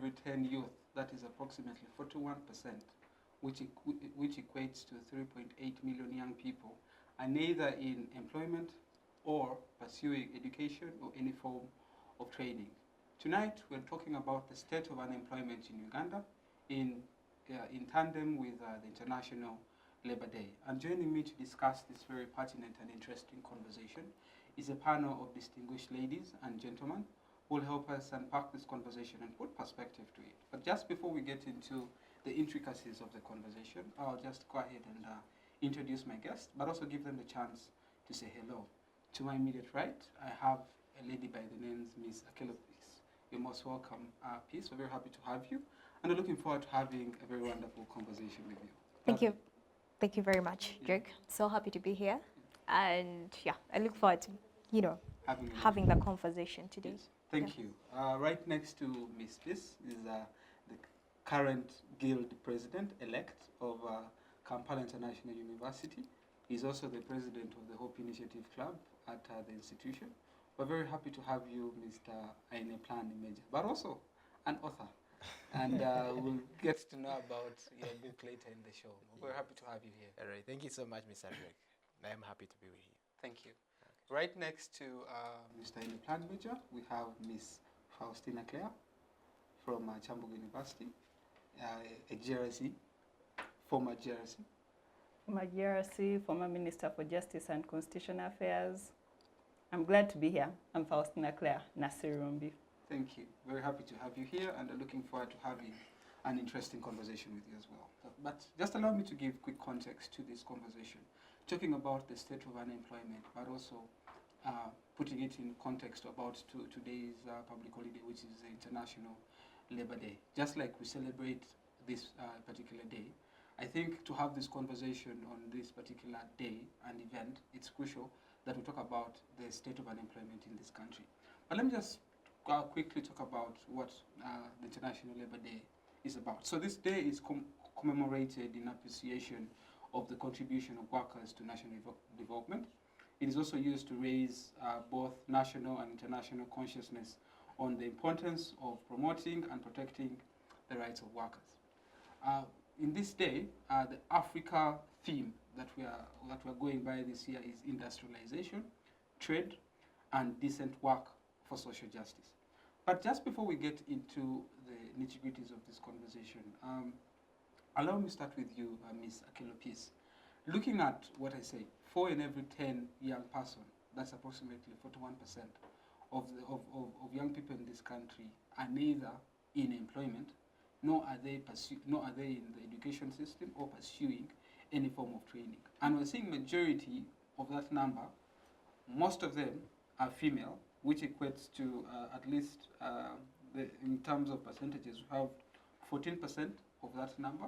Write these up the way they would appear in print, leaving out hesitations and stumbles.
every 10 youth, that is approximately 41%, which equates to 3.8 million young people, are neither in employment or pursuing education or any form of training. Tonight, we're talking about the state of unemployment in Uganda in tandem with the International Labour Day. And joining me to discuss this very pertinent and interesting conversation is a panel of distinguished ladies and gentlemen who will help us unpack this conversation and put perspective to it. But just before we get into the intricacies of the conversation, I'll just go ahead and introduce my guests, but also give them the chance to say hello. To my immediate right, I have a lady by the name Ms. Akello. You're most welcome, Peace. We're very happy to have you, and we're looking forward to having a very wonderful conversation with you. Thank you. Thank you very much, Jake. So happy to be here. And yeah, I look forward to, having the conversation today. Yes. Thank you. Right next to Ms. Peace is the current Guild President-elect of Kampala International University. He's also the President of the Hope Initiative Club at the institution. We're very happy to have you, Mr. Aineplani, but also an author. And we'll get to know about your book later in the show. We're happy to have you here. All right. Thank you so much, Mr. Drake. I am happy to be with you. Thank you. Okay. Right next to Mr. Aineplani, we have Ms. Faustina from Kyambogo University, a GRC, former GRC. Former GRC, former Minister for Justice and Constitutional Affairs. I'm glad to be here. I'm Faustina Nasirumbi. Thank you. Very happy to have you here, and looking forward to having an interesting conversation with you as well. But just allow me to give quick context to this conversation, talking about the state of unemployment, but also putting it in context about today's public holiday, which is the International Labour Day. Just like we celebrate this particular day, I think to have this conversation on this particular day and event, it's crucial that we talk about the state of unemployment in this country. But let me just quickly talk about what the International Labour Day is about. So this day is commemorated in appreciation of the contribution of workers to national development. It is also used to raise both national and international consciousness on the importance of promoting and protecting the rights of workers. In this day, the Africa theme that we are going by this year is industrialization, trade, and decent work for social justice. But just before we get into the nitty-gritties of this conversation, allow me to start with you, Ms. Akello Peace. Looking at what I say, 4 in every 10 young person, that's approximately 41% of young people in this country, are neither in employment, nor are they in the education system or pursuing any form of training. And we're seeing majority of that number, most of them are female, which equates to at least, in terms of percentages, we have 14% of that number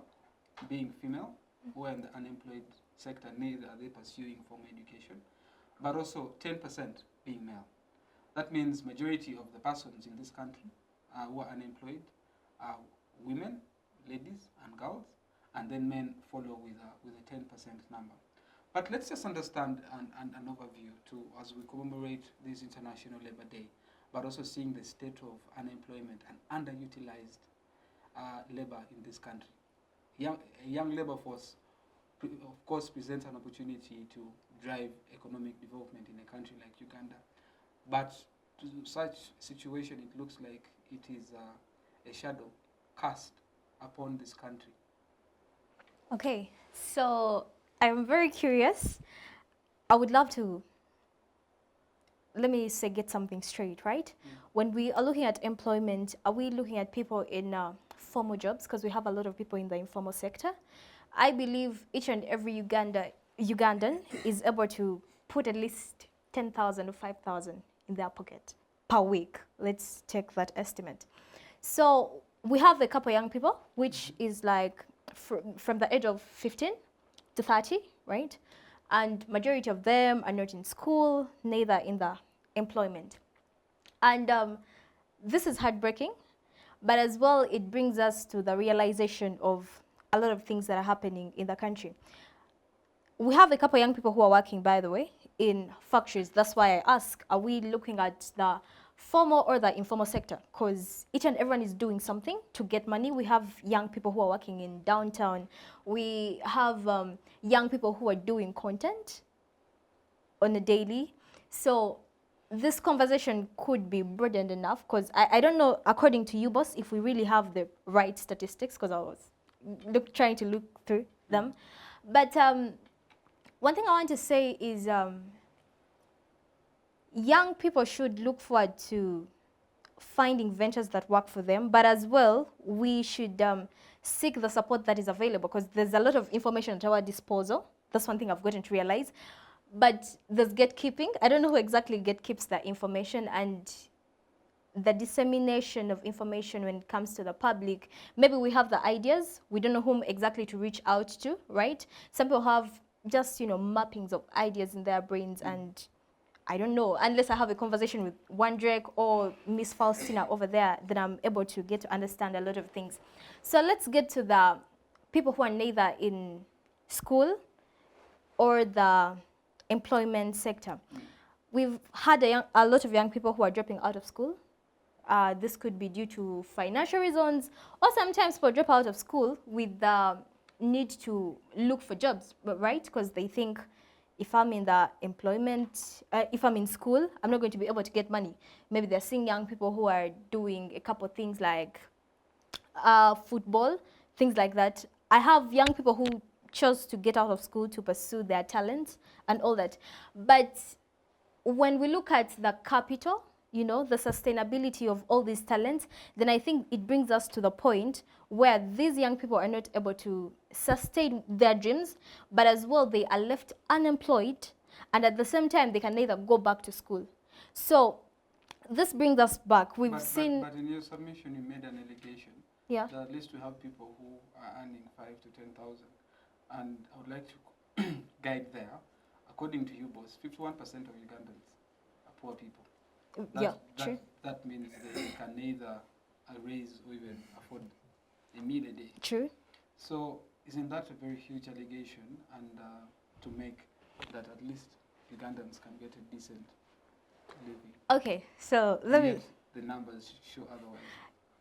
being female, who are in the unemployed sector, neither are they pursuing formal education, but also 10% being male. That means majority of the persons in this country who are unemployed are women, ladies and girls, and then men follow with a 10% number. But let's just understand an overview as we commemorate this International Labour Day, but also seeing the state of unemployment and underutilized labor in this country. A young labor force, of course, presents an opportunity to drive economic development in a country like Uganda. But to such situation, it looks like it is a shadow cast upon this country. Okay, so I'm very curious. I would love to, let me say, get something straight, right? When we are looking at employment, are we looking at people in formal jobs? Because we have a lot of people in the informal sector. I believe each and every Ugandan is able to put at least 10,000 or 5,000 in their pocket per week. Let's take that estimate. So we have a couple young people, which is like from the age of 15 to 30, right? And majority of them are not in school, neither in the employment. And this is heartbreaking, but as well, it brings us to the realization of a lot of things that are happening in the country. We have a couple young people who are working, by the way, in factories. That's why I ask, are we looking at the formal or the informal sector, because each and everyone is doing something to get money. We have young people who are working in downtown. We have young people who are doing content on a daily. So this conversation could be broadened enough, because I don't know, according to you, boss, if we really have the right statistics, because I was trying to look through them. But one thing I want to say is young people should look forward to finding ventures that work for them, but as well, we should seek the support that is available, because there's a lot of information at our disposal. That's one thing I've gotten to realize. But there's gatekeeping. I don't know who exactly gatekeeps that information, and the dissemination of information when it comes to the public. Maybe we have the ideas, we don't know whom exactly to reach out to, right? Some people have just, mappings of ideas in their brains, and I don't know, unless I have a conversation with one Drake or Miss Faustina over there, then I'm able to get to understand a lot of things. So let's get to the people who are neither in school or the employment sector. We've had a lot of young people who are dropping out of school. This could be due to financial reasons, or sometimes people drop out of school with the need to look for jobs, right? Because they think, if I'm in the employment, if I'm in school, I'm not going to be able to get money. Maybe they're seeing young people who are doing a couple of things like football, things like that. I have young people who chose to get out of school to pursue their talents and all that. But when we look at the capital, the sustainability of all these talents, then I think it brings us to the point where these young people are not able to sustain their dreams, but as well they are left unemployed, and at the same time they can neither go back to school. So this brings us back. We've seen... But in your submission you made an allegation that at least we have people who are earning 5,000 to 10,000. And I would like to guide there. According to you, boss, 51% of Ugandans are poor people. True. That means they can neither raise or even afford a meal a day. True. So isn't that a very huge allegation, and to make that at least Ugandans can get a decent living? Okay, so let me... The numbers show otherwise.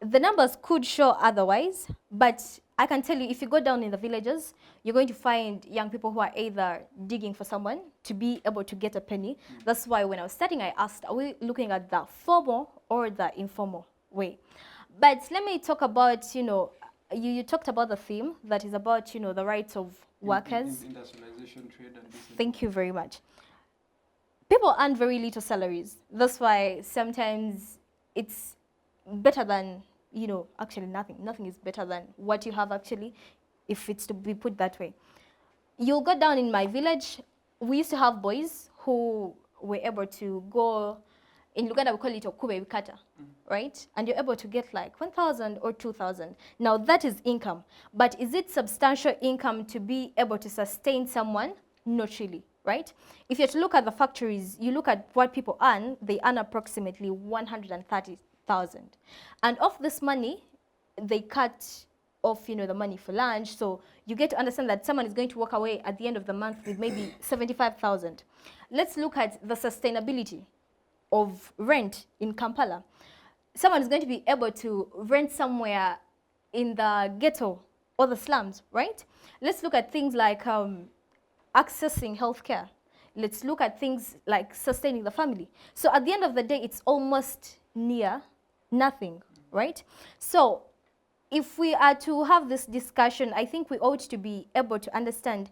The numbers could show otherwise, but I can tell you, if you go down in the villages, you're going to find young people who are either digging for someone to be able to get a penny. That's why when I was starting, I asked, are we looking at the formal or the informal way? But let me talk about, you talked about the theme that is about, the rights of workers. Industrialization, trade, and business. Thank you very much. People earn very little salaries. That's why sometimes it's better than, actually nothing. Nothing is better than what you have actually, if it's to be put that way. You'll go down in my village. We used to have boys who were able to go, in Uganda we call it okube wikata, right? And you're able to get like 1,000 or 2,000. Now that is income, but is it substantial income to be able to sustain someone? Not really, right? If you're to look at the factories, you look at what people earn, they earn approximately 130,000. And of this money, they cut off, the money for lunch. So you get to understand that someone is going to walk away at the end of the month with maybe 75,000. Let's look at the sustainability of rent in Kampala. Someone is going to be able to rent somewhere in the ghetto or the slums, right? Let's look at things like accessing healthcare. Let's look at things like sustaining the family. So at the end of the day, it's almost near nothing, right? So if we are to have this discussion, I think we ought to be able to understand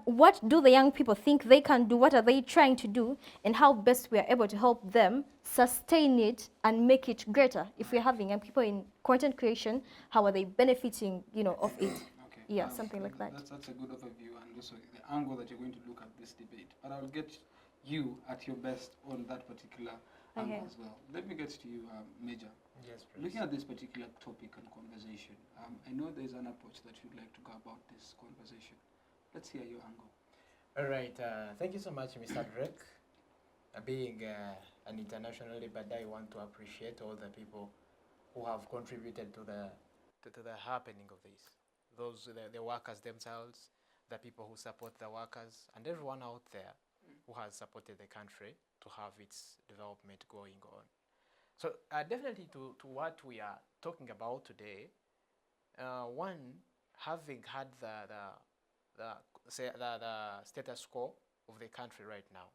what do the young people think they can do, what are they trying to do, and how best we are able to help them sustain it and make it greater. If we're having young people in content creation, how are they benefiting, of it? Okay. Yeah, something like that. That's a good overview, and also the angle that you're going to look at this debate. But I'll get you at your best on that particular angle as well. Let me get to you, Major. Yes, please. Looking at this particular topic and conversation, I know there's an approach that you'd like to go about this conversation. Let's hear your angle. All right. Thank you so much, Mr. Drake. Being an international debater, I want to appreciate all the people who have contributed to the happening of this. Those the workers themselves, the people who support the workers, and everyone out there who has supported the country to have its development going on. So definitely to what we are talking about today, one, having had the status quo of the country right now,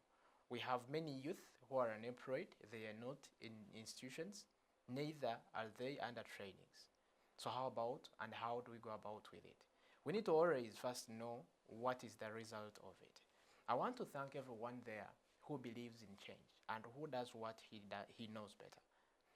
we have many youth who are unemployed. They are not in institutions, neither are they under trainings. So how about, and how do we go about with it? We need to always first know what is the result of it. I want to thank everyone there who believes in change and who does what he knows better.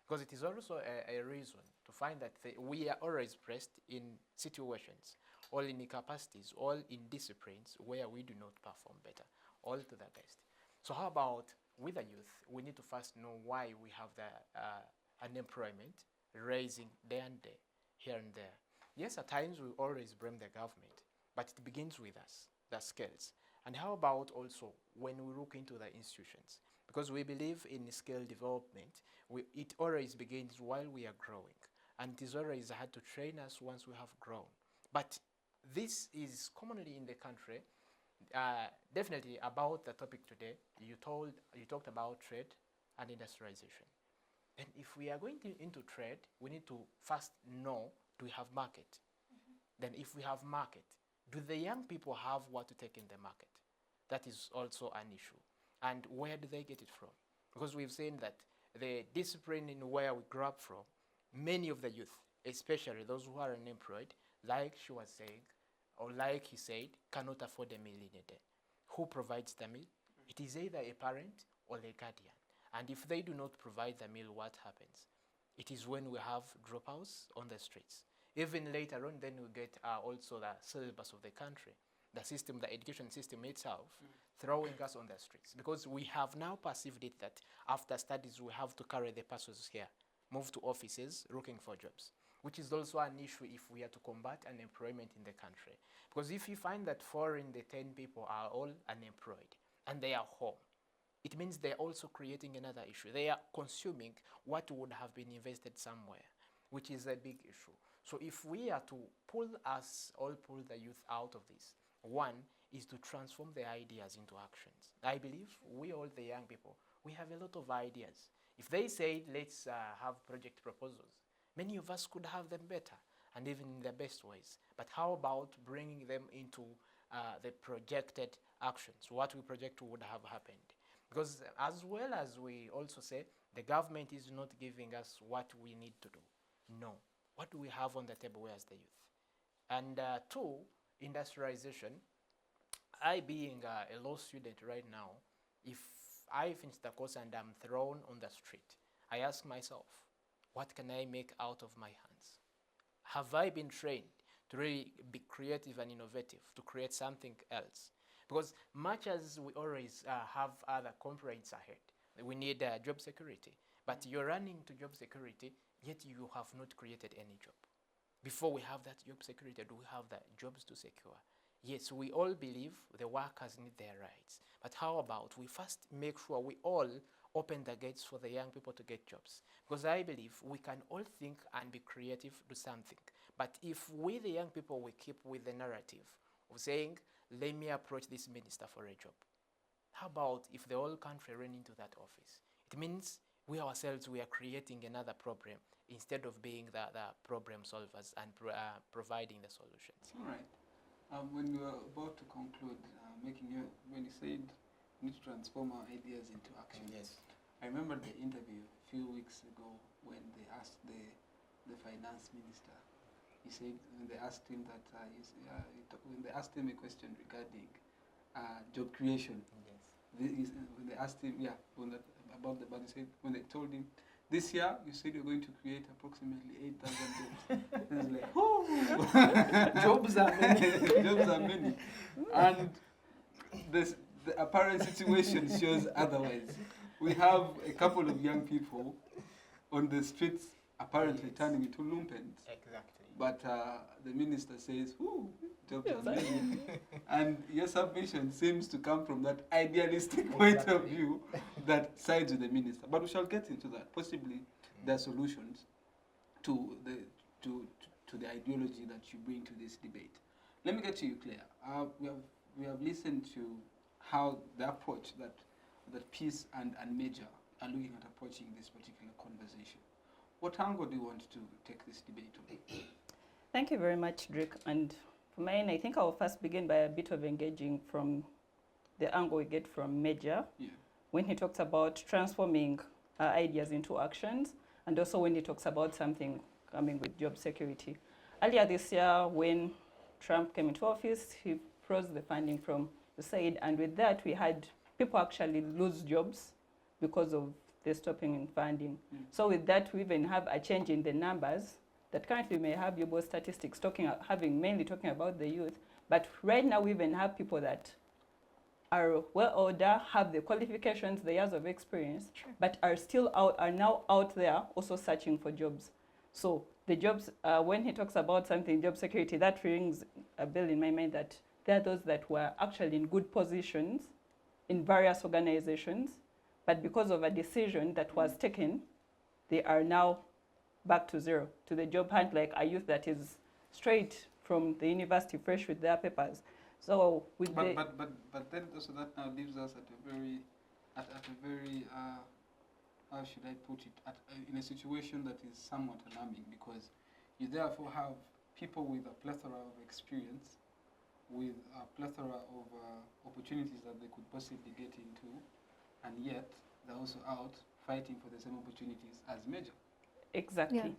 Because it is also a reason to find that we are always pressed in situations, all in capacities, all in disciplines where we do not perform better, all to the best. So how about with the youth, we need to first know why we have the unemployment rising day and day, here and there. Yes, at times we always blame the government, but it begins with us, the skills. And how about also when we look into the institutions? Because we believe in skill development, it always begins while we are growing. And it is always hard to train us once we have grown. But this is commonly in the country. Definitely about the topic today, you talked about trade and industrialization. And if we are going into trade, we need to first know, do we have market? Then if we have market, do the young people have what to take in the market? That is also an issue. And where do they get it from? Because we've seen that the discipline in where we grew up from, many of the youth, especially those who are unemployed, like she was saying, or like he said, cannot afford a meal in a day. Who provides the meal? It is either a parent or a guardian. And if they do not provide the meal, what happens? It is when we have dropouts on the streets. Even later on, then we get also the syllabus of the country, the system, the education system itself, throwing us on the streets. Because we have now perceived it that after studies, we have to carry the parcels here, move to offices looking for jobs, which is also an issue if we are to combat unemployment in the country. Because if you find that 4 in the 10 people are all unemployed and they are home, it means they're also creating another issue. They are consuming what would have been invested somewhere, which is a big issue. So if we are to pull the youth out of this, one is to transform the ideas into actions. I believe we all the young people, we have a lot of ideas. If they say, let's have project proposals, many of us could have them better and even in the best ways. But how about bringing them into the projected actions, what we project would have happened? Because as well as we also say, the government is not giving us what we need to do. No. What do we have on the table as the youth? And 2, industrialization. I being a law student right now, if I finish the course and I'm thrown on the street, I ask myself, what can I make out of my hands? Have I been trained to really be creative and innovative, to create something else? Because much as we always have other complaints ahead, we need job security. But you're running to job security, yet you have not created any job. Before we have that job security, do we have the jobs to secure? Yes, we all believe the workers need their rights. But how about we first make sure we all open the gates for the young people to get jobs? Because I believe we can all think and be creative, do something. But if we, the young people, we keep with the narrative of saying, let me approach this minister for a job. How about if the whole country ran into that office? It means we ourselves, we are creating another problem instead of being the problem solvers and providing the solutions. All right. When we were about to conclude, when you said we need to transform our ideas into action. Yes. I remember the interview a few weeks ago when they asked the finance minister. He said when they asked him that when they asked him a question regarding job creation. Yes. When they asked him, about the budget, said when they told him, this year you said you're going to create approximately 8,000 jobs. He was like, oh, jobs are many, jobs are many, and the apparent situation shows otherwise. We have a couple of young people on the streets apparently turning into lumpens. Exactly. But the minister says, "Ooh, jobs are many," and your submission seems to come from that idealistic point of view that sides with the minister. But we shall get into that. Possibly, there are solutions to the ideology that you bring to this debate. Let me get to you, Claire. We have listened to how the approach that Peace and Major are looking at approaching this particular conversation, what angle do you want to take this debate on? Thank you very much, Drake. And for mine, I think I'll first begin by a bit of engaging from the angle we get from Major Yeah. when he talks about transforming ideas into actions, and also when he talks about something coming with job security. Earlier this year, when Trump came into office, he froze the funding from the side, and with that, we had people actually lose jobs because of the stopping in funding. Mm. So with that, we even have a change in the numbers that currently may have your statistics mainly talking about the youth, but right now we even have people that are well older, have the qualifications, the years of experience, Sure. but are now out there also searching for jobs. So the jobs, when he talks about something, job security, that rings a bell in my mind that there are those that were actually in good positions in various organizations, but because of a decision that was taken, they are now back to zero, to the job hunt, like a youth that is straight from the university, fresh with their papers. So with But then also that now leaves us at a very how should I put it, in a situation that is somewhat alarming, because you therefore have people with a plethora of experience, with a plethora of opportunities that they could possibly get into, and yet they're also out fighting for the same opportunities as Major. Exactly. Yeah.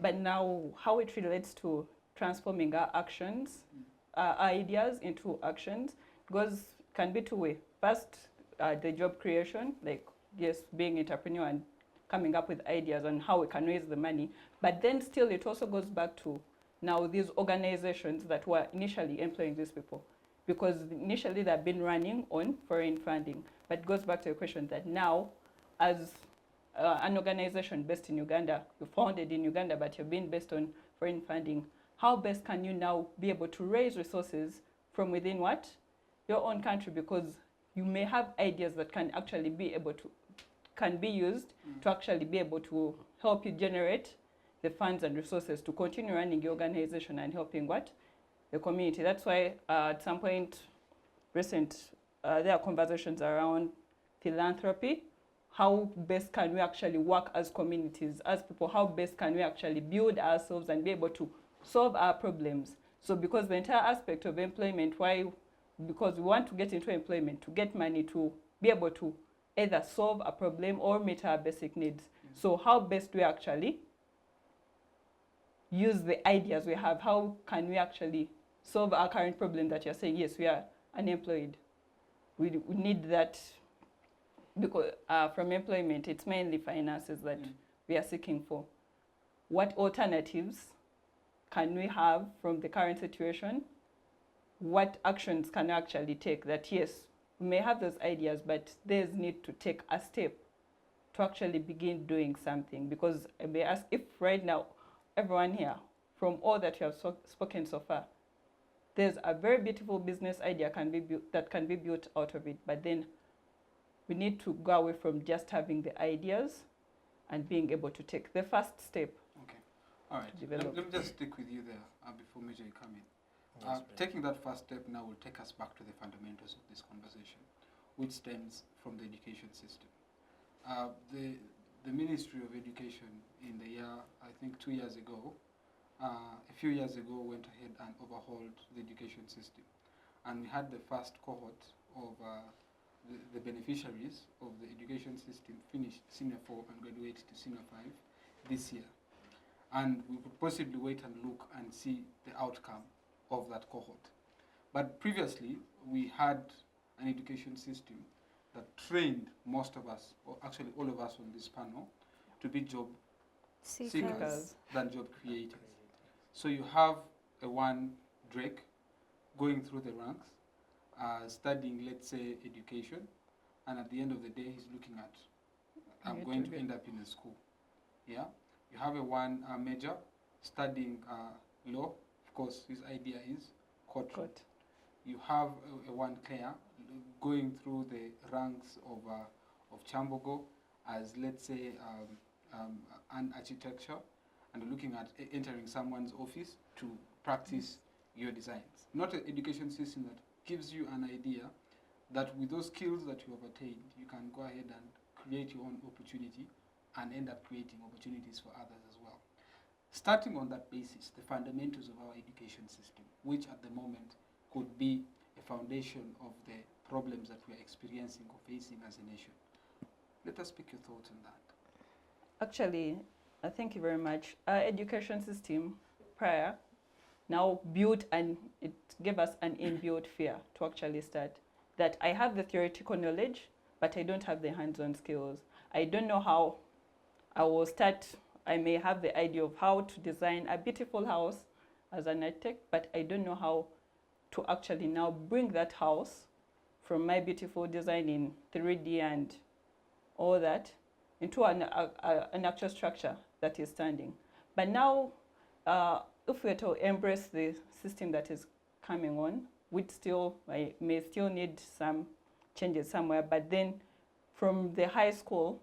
But now how it relates to transforming our actions, ideas into actions, can be two ways. First, the job creation, like yes, being entrepreneur and coming up with ideas on how we can raise the money. But then still it also goes back to now these organizations that were initially employing these people. Because initially they've been running on foreign funding. But it goes back to the question that now, as an organization based in Uganda, you founded in Uganda, but you're being based on foreign funding, how best can you now be able to raise resources from within what? Your own country, because you may have ideas that can actually be able to, can be used to actually be able to help you generate the funds and resources to continue running your organization and helping what? The community. That's why at some point there are conversations around philanthropy. How best can we actually work as communities, as people? How best can we actually build ourselves and be able to solve our problems? So because the entire aspect of employment, because we want to get into employment, to get money, to be able to either solve a problem or meet our basic needs. So how best do we actually use the ideas we have? How can we actually solve our current problem that you're saying, yes, we are unemployed. We need that, because from employment, it's mainly finances that we are seeking for. What alternatives can we have from the current situation? What actions can we actually take that, yes, we may have those ideas, but there's need to take a step to actually begin doing something? Because I may ask if right now, everyone here, from all that you have spoken so far, there's a very beautiful business idea that can be built out of it, but then we need to go away from just having the ideas and being able to take the first step. Okay. All right. Develop. Let me just stick with you there before Major you come in. Yes, Taking that first step now will take us back to the fundamentals of this conversation, which stems from the education system. The Ministry of Education in the year, I think 2 years ago, a few years ago, went ahead and overhauled the education system. And we had the first cohort of the beneficiaries of the education system finish Senior 4 and graduate to Senior 5 this year. And we could possibly wait and look and see the outcome of that cohort. But previously, we had an education system that trained most of us, or actually all of us on this panel, to be job seekers than job creators. So you have a one Drake going through the ranks, studying, let's say, education, and at the end of the day, he's looking at, I'm going to end up in a school. Yeah. You have a one Major studying law. Of course, his idea is courtroom. You have a one Claire going through the ranks of Kyambogo as, let's say, an architecture, and looking at entering someone's office to practice your designs. Not an education system that gives you an idea that with those skills that you have attained, you can go ahead and create your own opportunity and end up creating opportunities for others as well. Starting on that basis, the fundamentals of our education system, which at the moment could be a foundation of the problems that we are experiencing or facing as a nation. Let us speak your thoughts on that. Actually, thank you very much. Our education system prior now built, and it gave us an inbuilt fear to actually start. That I have the theoretical knowledge, but I don't have the hands-on skills. I don't know how I will start. I may have the idea of how to design a beautiful house as an architect, but I don't know how to actually now bring that house from my beautiful design in 3D and all that into an actual structure that is standing. But now, if we are to embrace the system that is coming on, which still may still need some changes somewhere, but then from the high school,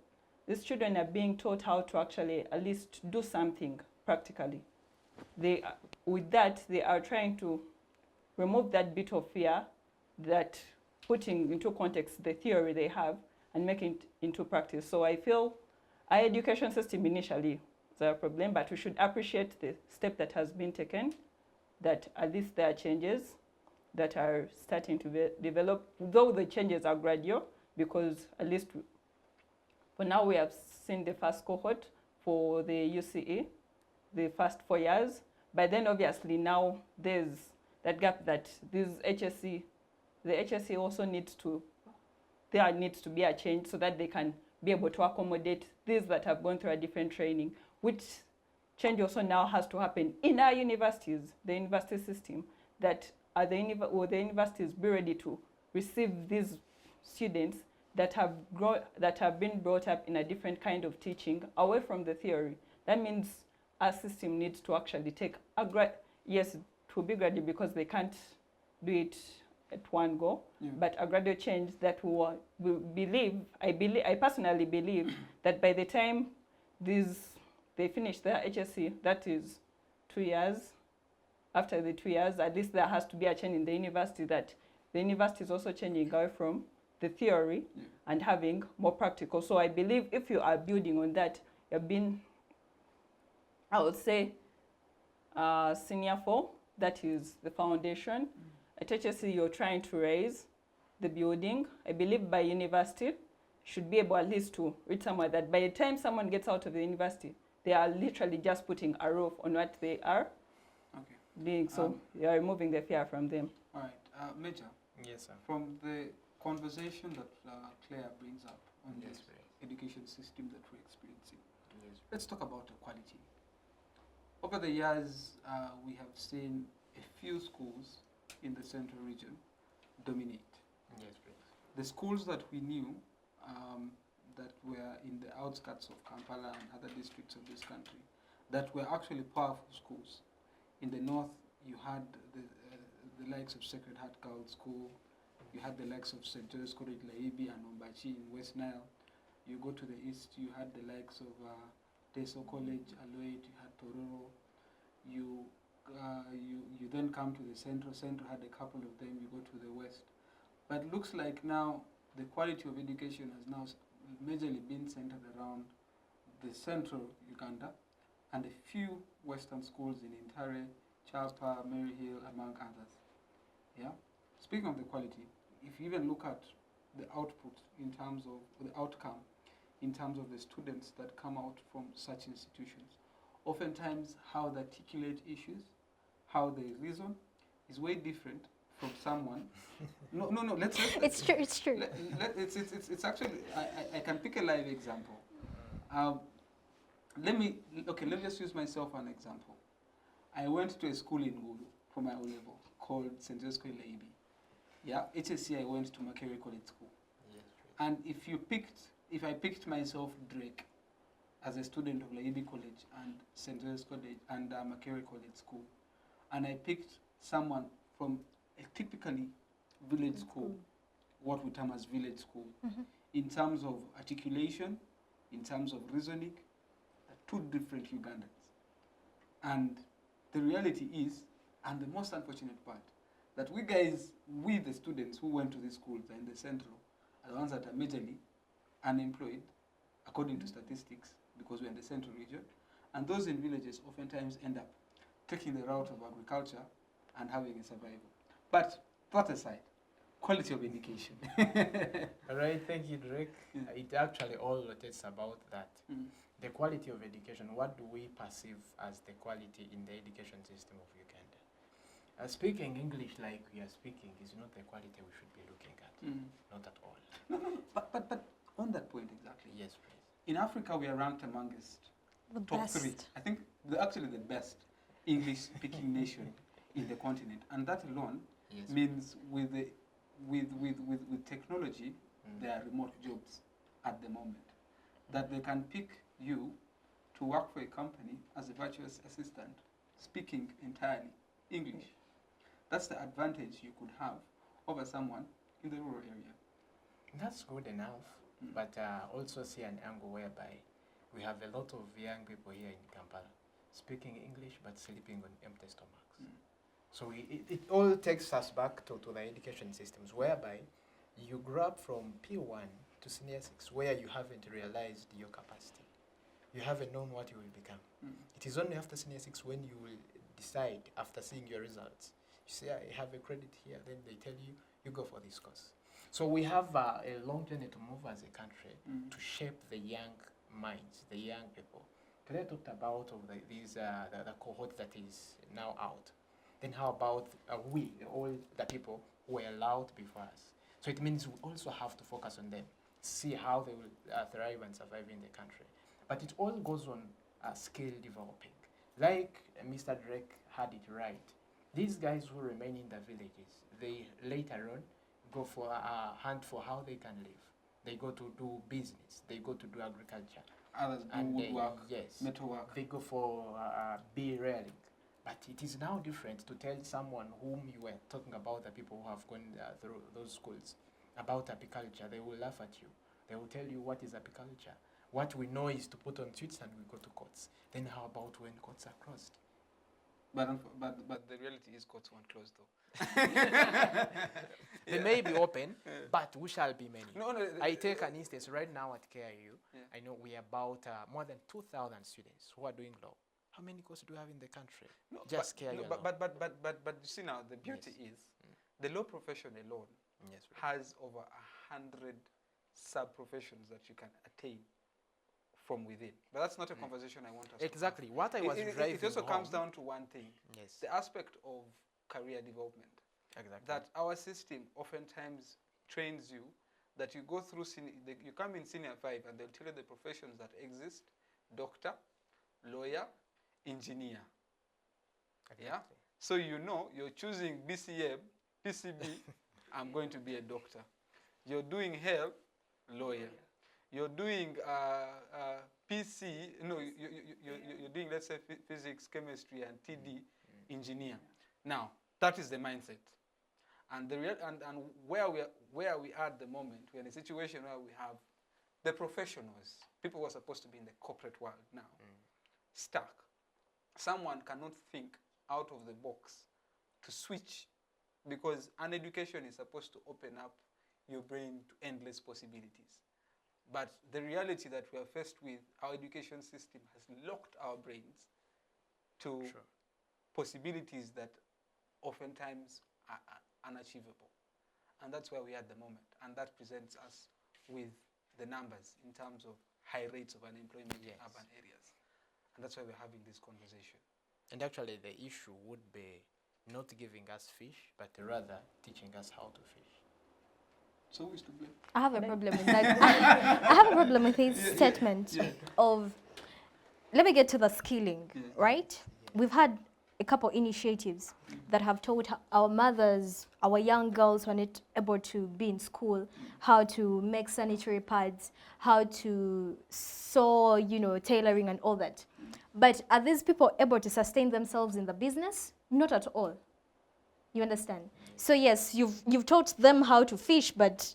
these children are being taught how to actually at least do something practically. With that, they are trying to remove that bit of fear, that putting into context the theory they have and making it into practice. So I feel our education system initially is a problem, but we should appreciate the step that has been taken, that at least there are changes that are starting to develop, though the changes are gradual, because at least for now we have seen the first cohort for the UCE, the first 4 years, but then obviously now there's that gap that this HSC, the HSC also needs to, there needs to be a change so that they can be able to accommodate these that have gone through a different training, which change also now has to happen in our universities, the university system, that the universities be ready to receive these students that have been brought up in a different kind of teaching, away from the theory. That means our system needs to actually take yes, to be gradual, because they can't do it at one go, but a gradual change that I personally believe that by the time they finish their HSC, that is 2 years, after the 2 years, at least there has to be a change in the university, that the university is also changing away from the theory and having more practical. So I believe if you are building on that, you've been, I would say, senior 4, that is the foundation. At HSC, you're trying to raise the building. I believe by university, should be able at least to reach somewhere that by the time someone gets out of the university, they are literally just putting a roof on what they are doing. So you are removing the fear from them. All right. Major. Yes, sir. From the conversation that Claire brings up on Yes, this education system that we're experiencing, let's talk about equality. Over the years, we have seen a few schools in the central region dominate. Yes, please. The schools that we knew that were in the outskirts of Kampala and other districts of this country, that were actually powerful schools. In the north, you had the likes of Sacred Heart Girls' School, you had the likes of St. Joseph's College Laibi and Ombachi in West Nile. You go to the east, you had the likes of Teso College, Aloit, you had Tororo. You then come to the central. Central had a couple of them. You go to the west. But it looks like now the quality of education has now majorly been centered around the central Uganda and a few western schools in Intare, Chapa, Maryhill, among others. Yeah. Speaking of the quality, if you even look at the output in terms of the outcome, in terms of the students that come out from such institutions, oftentimes how they articulate issues, how they reason, is way different from someone. No. It's true. It's true. It's actually. I can pick a live example. Let me just use myself an example. I went to a school in Gulu for my O-level called St. Joseph's College Laibi. Yeah, HSC I went to Makere College School. Yes, and if I picked myself Drake as a student of Laibi College and St. Joseph's College and Makere College School, and I picked someone from a typically village school, what we term as village school, in terms of articulation, in terms of reasoning, two different Ugandans. And the reality is, and the most unfortunate part, that we the students who went to these schools in the central, are the ones that are majorly unemployed according to statistics, because we're in the central region. And those in villages oftentimes end up taking the route of agriculture and having a survival. But that aside, quality of education. All right, thank you, Drake. Yeah. It actually all rotates about that. Mm. The quality of education, what do we perceive as the quality in the education system of Uganda? Speaking English like we are speaking is not the quality we should be looking at. Mm. Not at all. No, but on that point exactly. Yes, please. In Africa, we are ranked amongst The top best. 3. I think actually the best English-speaking nation in the continent, and that alone Yes. means with technology, there are remote jobs at the moment that they can pick you to work for a company as a virtual assistant, speaking entirely English. That's the advantage you could have over someone in the rural area. That's good enough, but also see an angle whereby we have a lot of young people here in Kampala speaking English but sleeping on empty stomachs. So it all takes us back to the education systems whereby you grow up from P1 to senior 6 where you haven't realized your capacity. You haven't known what you will become. It is only after senior 6 when you will decide, after seeing your results, you say, I have a credit here, then they tell you, you go for this course. So we have a long journey to move as a country to shape the young minds, the young people. Today I talked about the cohort that is now out. Then how about we, all the people who were allowed before us? So it means we also have to focus on them, see how they will thrive and survive in the country. But it all goes on skill developing. Like Mr. Drake had it right. These guys who remain in the villages, they later on go for a hunt for how they can live. They go to do business. They go to do agriculture. Others do woodwork, yes, metalwork. they go for bee rearing. But it is now different to tell someone whom you were talking about, the people who have gone through those schools, about apiculture. They will laugh at you. They will tell you what is apiculture. What we know is to put on tweets and we go to courts. Then how about when courts are closed? But the reality is courts won't close though. They may be open, but we shall be many. No, I take an instance right now at KIU. Yeah. I know we are about more than 2,000 students who are doing law. How many courses do you have in the country? No, Just but, KIU no, alone. but you see now, the beauty is the law profession alone Yes, right. has over 100 sub-professions that you can attain from within. But that's not a conversation I want us to have. Exactly. What I was driving it also comes home- down to one thing, Yes, the aspect of career development. exactly. That our system oftentimes trains you that you go through, you come in senior 5 and they'll tell you the professions that exist: doctor, lawyer, engineer. Exactly. Yeah? So you know you're choosing BCM, PCB, I'm going to be a doctor. You're doing health, lawyer. You're doing PC, no, you're doing, let's say, physics, chemistry, and TD, engineer. Now, that is the mindset. And where we are at the moment, we're in a situation where we have the professionals, people who are supposed to be in the corporate world now, stuck. Someone cannot think out of the box to switch, because an education is supposed to open up your brain to endless possibilities. But the reality that we are faced with, our education system has locked our brains to possibilities that oftentimes are unachievable. And that's where we are at the moment. And that presents us with the numbers in terms of high rates of unemployment in urban areas. And that's why we're having this conversation. And actually the issue would be not giving us fish, but rather teaching us how to fish. So who is to blame? I have a problem with that. I have a problem with his statement of, let me get to the skilling, right? We've had a couple initiatives that have taught our mothers, our young girls who are not able to be in school, how to make sanitary pads, how to sew, tailoring and all that. But are these people able to sustain themselves in the business? Not at all. You understand? So yes, you've taught them how to fish, but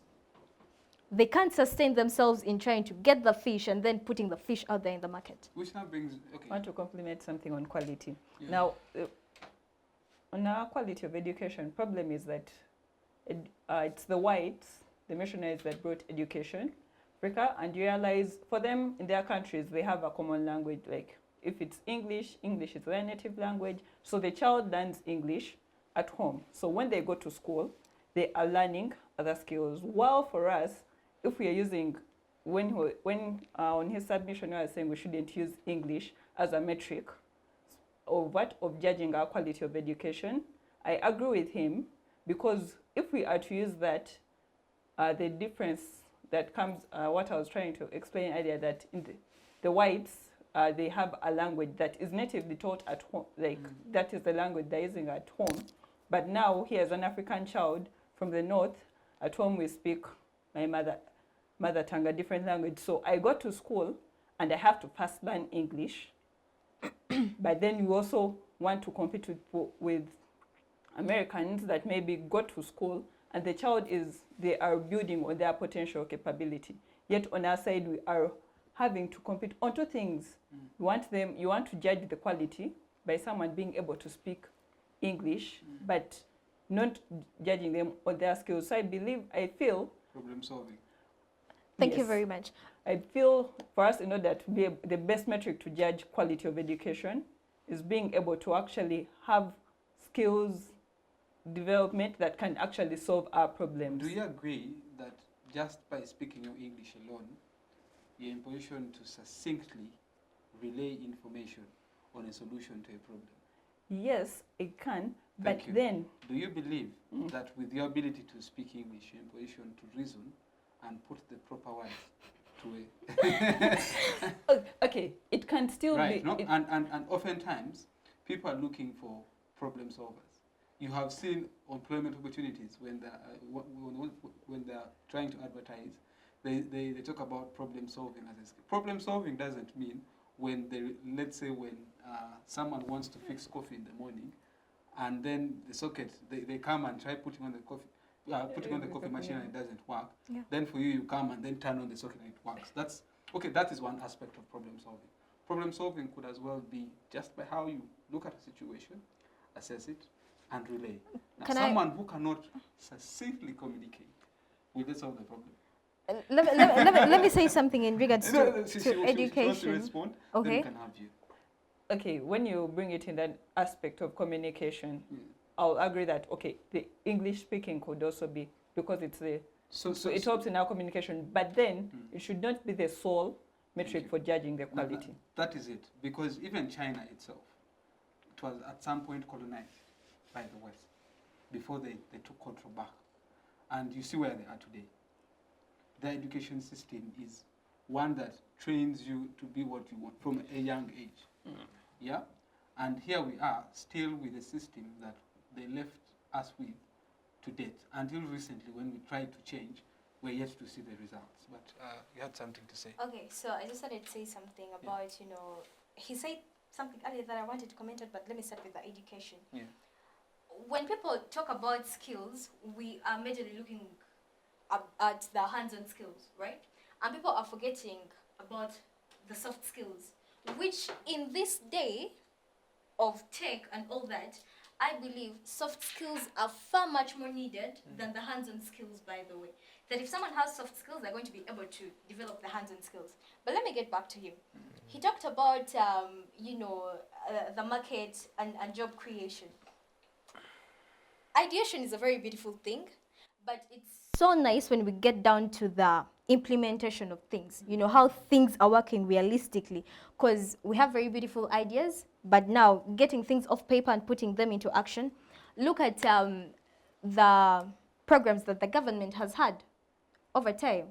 they can't sustain themselves in trying to get the fish and then putting the fish out there in the market. Which now brings, okay. I want to compliment something on quality. Yeah. Now, on our quality of education, problem is that it's the whites, the missionaries that brought education, Africa, and you realize for them in their countries they have a common language. Like if it's English, English is their native language. So the child learns English at home. So when they go to school, they are learning other skills. While for us, if we are using, on his submission, I was saying we shouldn't use English as a metric of judging our quality of education. I agree with him, because if we are to use that, the difference that comes, what I was trying to explain earlier, that in the whites, they have a language that is natively taught at home, like that is the language they're using at home. But now, here as an African child from the north, at home we speak my mother tongue, a different language. So I go to school and I have to first learn English. But then you also want to compete with Americans that maybe go to school and the child they are building on their potential capability. Yet on our side, we are having to compete on two things. You want to judge the quality by someone being able to speak English, but not judging them on their skills. So I feel Problem solving. Thank you yes. very much. I feel for us, in order to be the best metric to judge quality of education is being able to actually have skills development that can actually solve our problems. Do you agree that just by speaking your English alone, you're in position to succinctly relay information on a solution to a problem? Yes, it can, Thank but you. then Do you believe that with your ability to speak English, you're in position to reason and put the proper words to a... okay, it can still Right, be. no? And oftentimes, people are looking for problem solvers. You have seen employment opportunities when they're trying to advertise, they talk about problem solving as a skill. Problem solving doesn't mean let's say when someone wants to fix coffee in the morning, and then the socket, they come and try putting on the coffee machine and it doesn't work. Yeah. Then for you come and then turn on the socket and it works. That is one aspect of problem solving. Problem solving could as well be just by how you look at a situation, assess it, and relay. Now, someone who cannot succinctly communicate, will they solve the problem? Let me say something in regards to She education. wants to respond, then Okay. we can have you. Okay, when you bring it in that aspect of communication, Yeah. I'll agree that, okay, the English speaking could also be, because it's so it helps in our communication, but then it should not be the sole metric for judging the quality. That is it, because even China itself, it was at some point colonized by the West before they took control back. And you see where they are today. Their education system is one that trains you to be what you want from a young age. Yeah? And here we are, still with a system that they left us with to date. Until recently, when we tried to change, we're yet to see the results. But you had something to say. Okay, so I just wanted to say something about, he said something earlier that I wanted to comment on, but let me start with the education. Yeah. When people talk about skills, we are majorly looking at the hands-on skills, right? And people are forgetting about the soft skills, which in this day of tech and all that, I believe soft skills are far much more needed than the hands-on skills, by the way. That if someone has soft skills, they're going to be able to develop the hands-on skills. But let me get back to him. He talked about, the market and job creation. Ideation is a very beautiful thing, but it's so nice when we get down to the implementation of things, how things are working realistically, because we have very beautiful ideas, but now getting things off paper and putting them into action. Look at the programs that the government has had over time,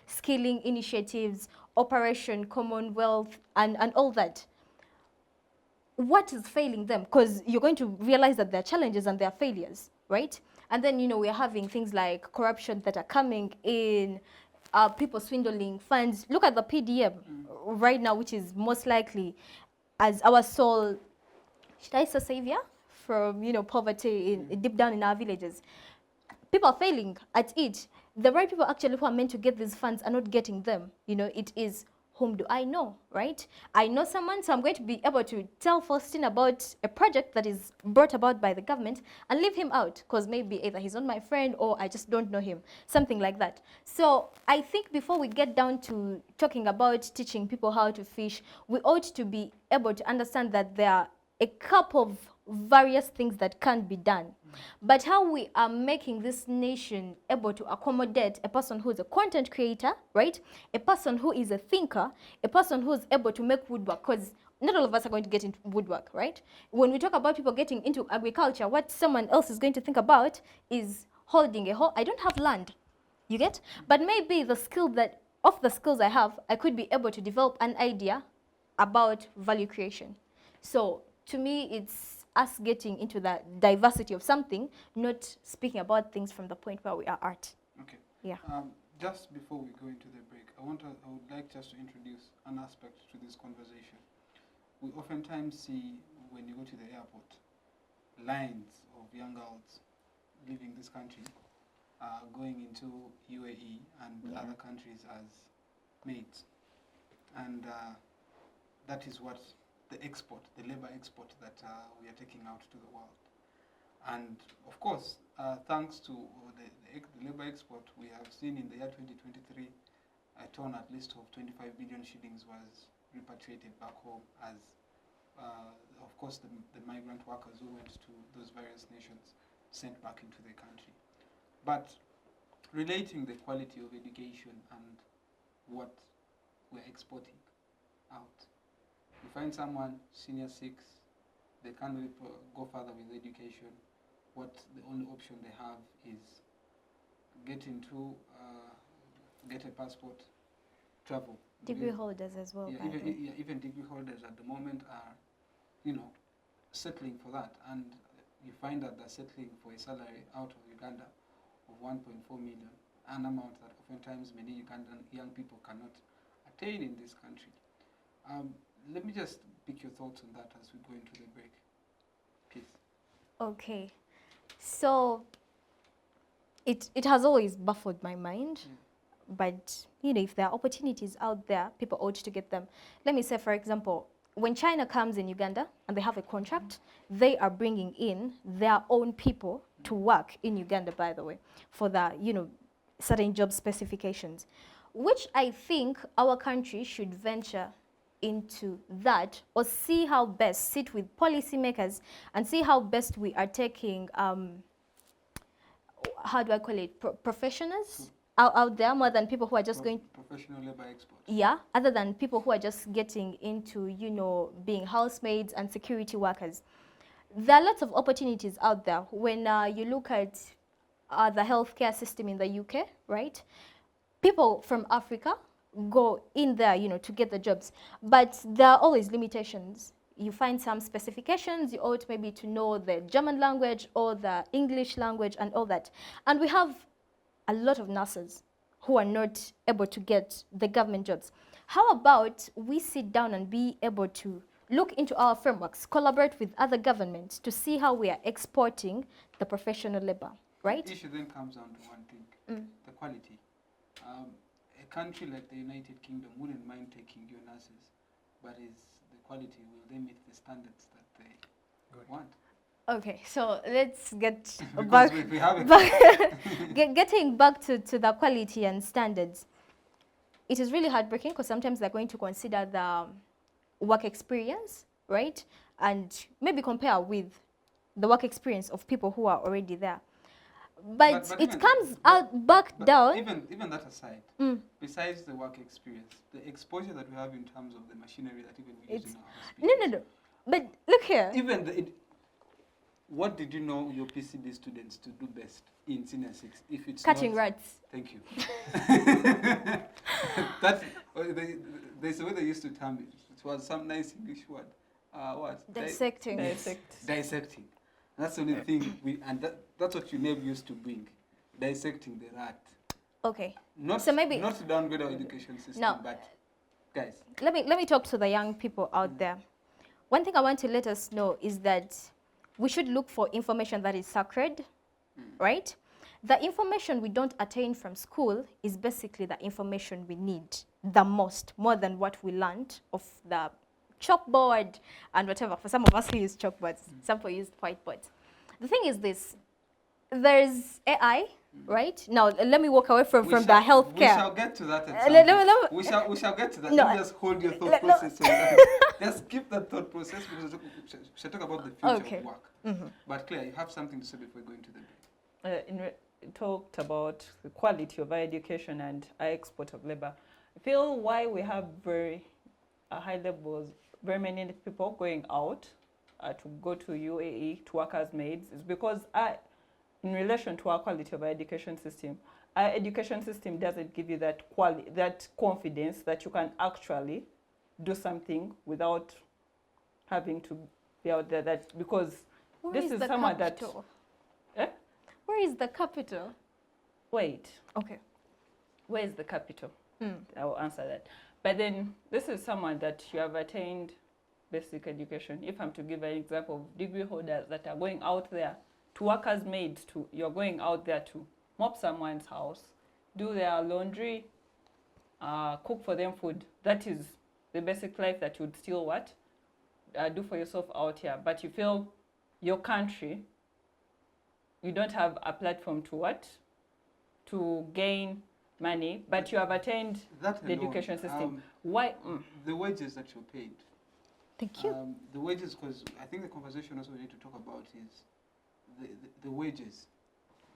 skilling initiatives, Operation Commonwealth, and all that. What is failing them? Because you're going to realize that there are challenges and there are failures, right? And then, we're having things like corruption that are coming in, people swindling funds. Look at the PDM right now, which is most likely as our sole, should I say, savior from, poverty deep down in our villages. People are failing at it. The right people actually who are meant to get these funds are not getting them. It is whom do I know, right? I know someone, so I'm going to be able to tell Faustina about a project that is brought about by the government and leave him out because maybe either he's not my friend or I just don't know him, something like that. So I think before we get down to talking about teaching people how to fish, we ought to be able to understand that there are a couple of various things that can be done. But how we are making this nation able to accommodate a person who is a content creator, right? A person who is a thinker, a person who is able to make woodwork, because not all of us are going to get into woodwork, right? When we talk about people getting into agriculture, what someone else is going to think about is holding a hoe. I don't have land, you get? But maybe the skill that, of the skills I have, I could be able to develop an idea about value creation. So to me, it's us getting into the diversity of something, not speaking about things from the point where we are at. Okay. Yeah. Just before we go into the break, I would like just to introduce an aspect to this conversation. We oftentimes see when you go to the airport, lines of young girls leaving this country, going into UAE and other countries as maids, and that is what the export, the labor export that we are taking out to the world. And of course, thanks to the labor export, we have seen in the year 2023, a ton at least of 25 billion shillings was repatriated back home as, of course, the migrant workers who went to those various nations sent back into the country. But relating the quality of education and what we're exporting out, you find someone, senior 6, they can't really go further with education. What the only option they have is get a passport, travel. Degree holders as well. Yeah, even degree holders at the moment are, settling for that. And you find that they're settling for a salary out of Uganda of 1.4 million, an amount that oftentimes many Ugandan young people cannot attain in this country. Let me just pick your thoughts on that as we go into the break, please. Okay, so it has always baffled my mind, but if there are opportunities out there, people ought to get them. Let me say, for example, when China comes in Uganda and they have a contract, they are bringing in their own people to work in Uganda, by the way, for the certain job specifications, which I think our country should venture into that, or see how best, sit with policymakers and see how best we are taking, how do I call it, professionals out there, more than people who are just going... Professional labor exports. Yeah, other than people who are just getting into, being housemaids and security workers. There are lots of opportunities out there. When you look at the healthcare system in the UK, right? People from Africa go in there, to get the jobs. But there are always limitations. You find some specifications, you ought maybe to know the German language or the English language and all that. And we have a lot of nurses who are not able to get the government jobs. How about we sit down and be able to look into our frameworks, collaborate with other governments to see how we are exporting the professional labor, right? The issue then comes down to one thing, the quality. A country like the United Kingdom wouldn't mind taking your nurses, but is the quality, will they meet the standards that they want? Okay, so let's get back. We have getting back to the quality and standards. It is really heartbreaking because sometimes they're going to consider the work experience, right? And maybe compare with the work experience of people who are already there. But it comes back down. Even that aside, besides the work experience, the exposure that we have in terms of the machinery that even we use in our hospitals. No. But look here. What did you know your PCB students to do best in senior 6? If it's cutting rats. Thank you. There's a way they used to term it. It was some nice English word. What? Dissecting. Dissecting. That's the only thing that's what UNEB used to bring, dissecting the rat. Okay. Not to downgrade our education system, but guys. Let me talk to the young people out there. One thing I want to let us know is that we should look for information that is sacred, right? the information we don't attain from school is basically the information we need the most, more than what we learned of the chalkboard and whatever. For some of us, we use chalkboards. Some people use whiteboards. The thing is this, there's AI, right? Now, let me walk away from the healthcare. We shall get to that at let some point. We shall get to that. No, Let me just hold your thought no. process. Just keep that thought process because we shall talk about the future of work. But Claire, you have something to say before going to the break. Talked about the quality of our education and our export of labor. I feel why we have very high levels, very many people going out to go to UAE to work as maids is because in relation to our quality of our education system doesn't give you that that confidence that you can actually do something without having to be out there. That because Where this is the someone capital? Eh? Where is the capital? Wait. Okay. Where is the capital? I will answer that. But then this is someone that you have attained basic education. If I'm to give an example of degree holders that are going out there to work as maids, you're going out there to mop someone's house, do their laundry, cook for them food. That is the basic life that you'd still do for yourself out here. But you feel your country, you don't have a platform to gain money, but you have attained the education system. Why? The wages that you're paid. Thank you. The wages, because I think the conversation also we need to talk about is the wages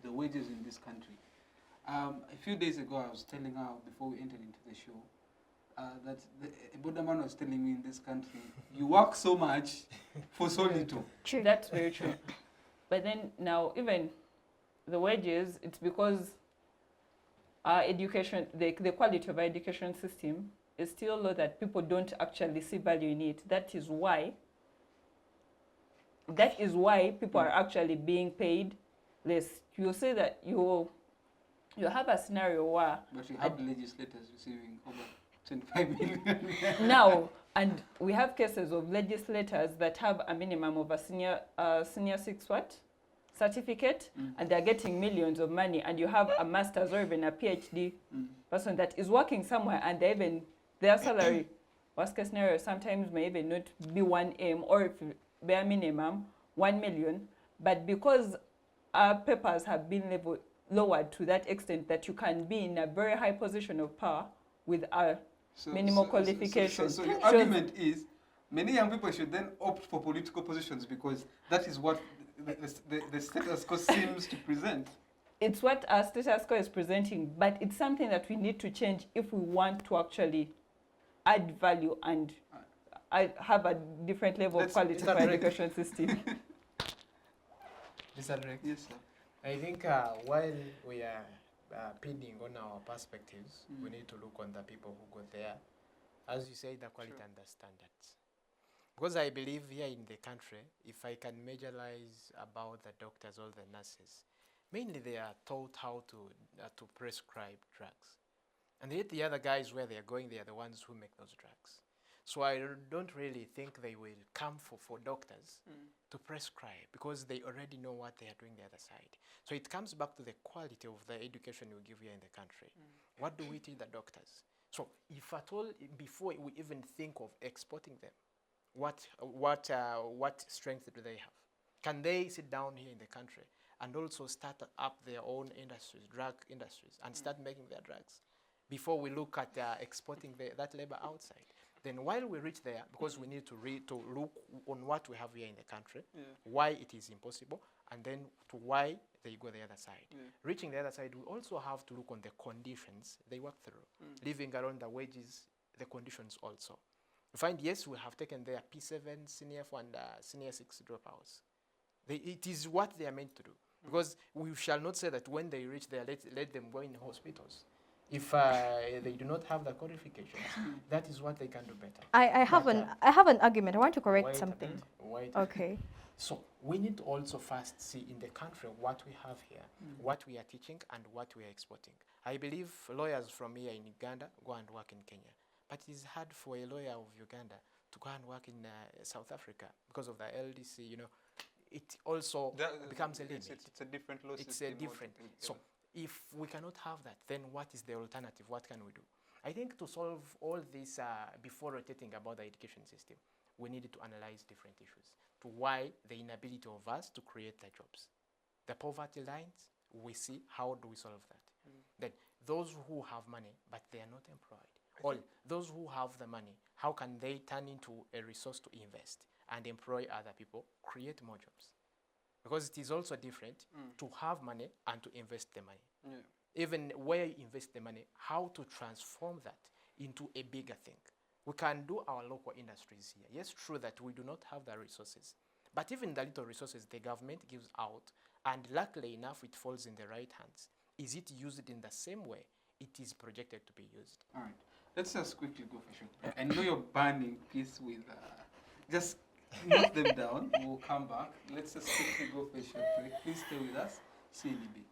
in this country. A few days ago, I was telling her before we entered into the show that a Buddhaman was telling me in this country, you work so much for so little. True. That's very true. But then now, even the wages, it's because our education, the quality of our education system is still low that people don't actually see value in it. That is why people are actually being paid less. You'll say that you have a scenario where... But you have legislators receiving over 25 million. Now, and we have cases of legislators that have a minimum of a senior 6 certificate, and they're getting millions of money, and you have a master's or even a PhD person that is working somewhere, and their salary, worst case scenario, sometimes may even not be 1M, or if bare minimum, 1 million. But because our papers have been lowered to that extent that you can be in a very high position of power with a minimal qualification. So your argument is many young people should then opt for political positions because that is what the status quo seems to present. It's what our status quo is presenting, but it's something that we need to change if we want to actually add value and have a different level of quality for education system. Mr. Drake? Yes, sir. I think while we are pinning on our perspectives, we need to look on the people who go there. As you say, the quality and the standards. Because I believe here in the country, if I can majorize about the doctors or the nurses, mainly they are taught how to prescribe drugs. And yet the other guys where they are going, they are the ones who make those drugs. So I don't really think they will come for doctors to prescribe because they already know what they are doing the other side. So it comes back to the quality of the education we give here in the country. What do we teach the doctors? So if at all, before we even think of exporting them, what strength do they have? Can they sit down here in the country and also start up their own industries, drug industries, and start making their drugs before we look at exporting that labor outside? Then while we reach there, because we need to look on what we have here in the country, why it is impossible, and then to why they go the other side. Reaching the other side, we also have to look on the conditions they work through, living around the wages, the conditions also. We find, yes, we have taken their P7, Senior 4, and Senior 6 dropouts. It is what they are meant to do. Because we shall not say that when they reach there, let them go in hospitals. If they do not have the qualifications, that is what they can do better. I have an argument. I want to correct something. Okay. So we need to also first see in the country what we have here, what we are teaching, and what we are exporting. I believe lawyers from here in Uganda go and work in Kenya. But it is hard for a lawyer of Uganda to go and work in South Africa because of the LDC, it also becomes a limit. It's a different law It's system. a different. So if we cannot have that, then what is the alternative? What can we do? I think to solve all this, before rotating about the education system, we needed to analyze different issues to why the inability of us to create the jobs. The poverty lines, we see how do we solve that. Then those who have money, but they are not employed, or those who have the money, how can they turn into a resource to invest and employ other people, create more jobs? Because it is also different to have money and to invest the money. Yeah. Even where you invest the money, how to transform that into a bigger thing. We can do our local industries here. Yes, true that we do not have the resources, but even the little resources the government gives out, and luckily enough it falls in the right hands. Is it used in the same way it is projected to be used? All right. Let's just quickly go for a short break. I know you're burning peace with, just note them down. We'll come back. Let's just quickly go for a short break. Please stay with us. See you in a bit.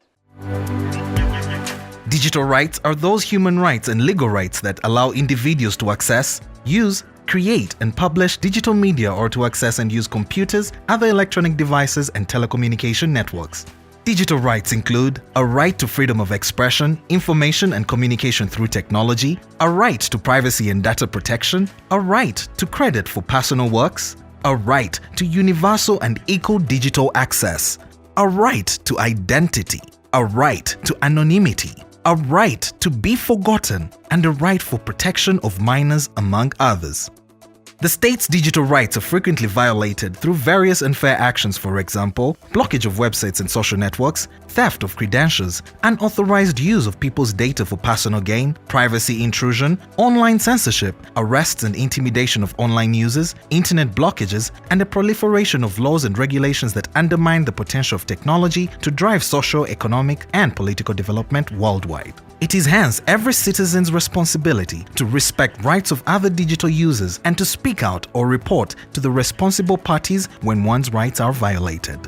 Digital rights are those human rights and legal rights that allow individuals to access, use, create, and publish digital media, or to access and use computers, other electronic devices, and telecommunication networks. Digital rights include a right to freedom of expression, information and communication through technology, a right to privacy and data protection, a right to credit for personal works, a right to universal and equal digital access, a right to identity, a right to anonymity, a right to be forgotten, and a right for protection of minors, among others. The state's digital rights are frequently violated through various unfair actions, for example, blockage of websites and social networks, theft of credentials, unauthorized use of people's data for personal gain, privacy intrusion, online censorship, arrests and intimidation of online users, internet blockages, and the proliferation of laws and regulations that undermine the potential of technology to drive social, economic, and political development worldwide. It is hence every citizen's responsibility to respect rights of other digital users and to speak out or report to the responsible parties when one's rights are violated.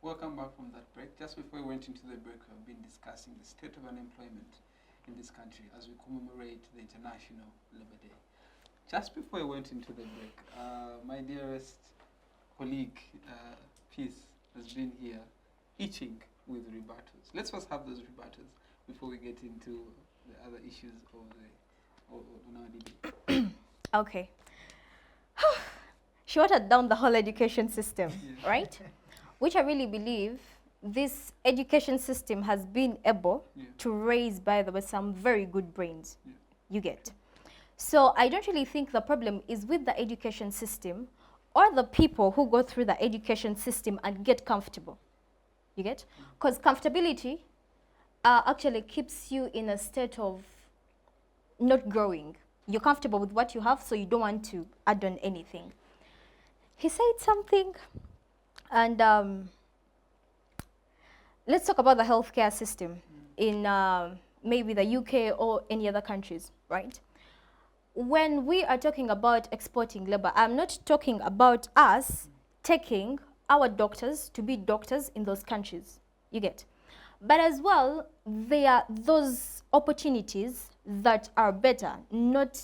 Welcome back from that break. Just before we went into the break, we've been discussing the state of unemployment in this country as we commemorate the International Labour Day. Just before we went into the break, my dearest colleague, Peace, has been here itching with rebuttals. Let's first have those rebuttals before we get into the other issues of our debate. Okay. She watered down the whole education system, right? Which I really believe this education system has been able to raise, by the way, some very good brains. You get. So I don't really think the problem is with the education system or the people who go through the education system and get comfortable. You get? Because comfortability actually keeps you in a state of not growing. You're comfortable with what you have, so you don't want to add on anything. He said something, and let's talk about the healthcare system in maybe the UK or any other countries, right? When we are talking about exporting labor, I'm not talking about us taking our doctors to be doctors in those countries, you get. But as well, there are those opportunities that are better, not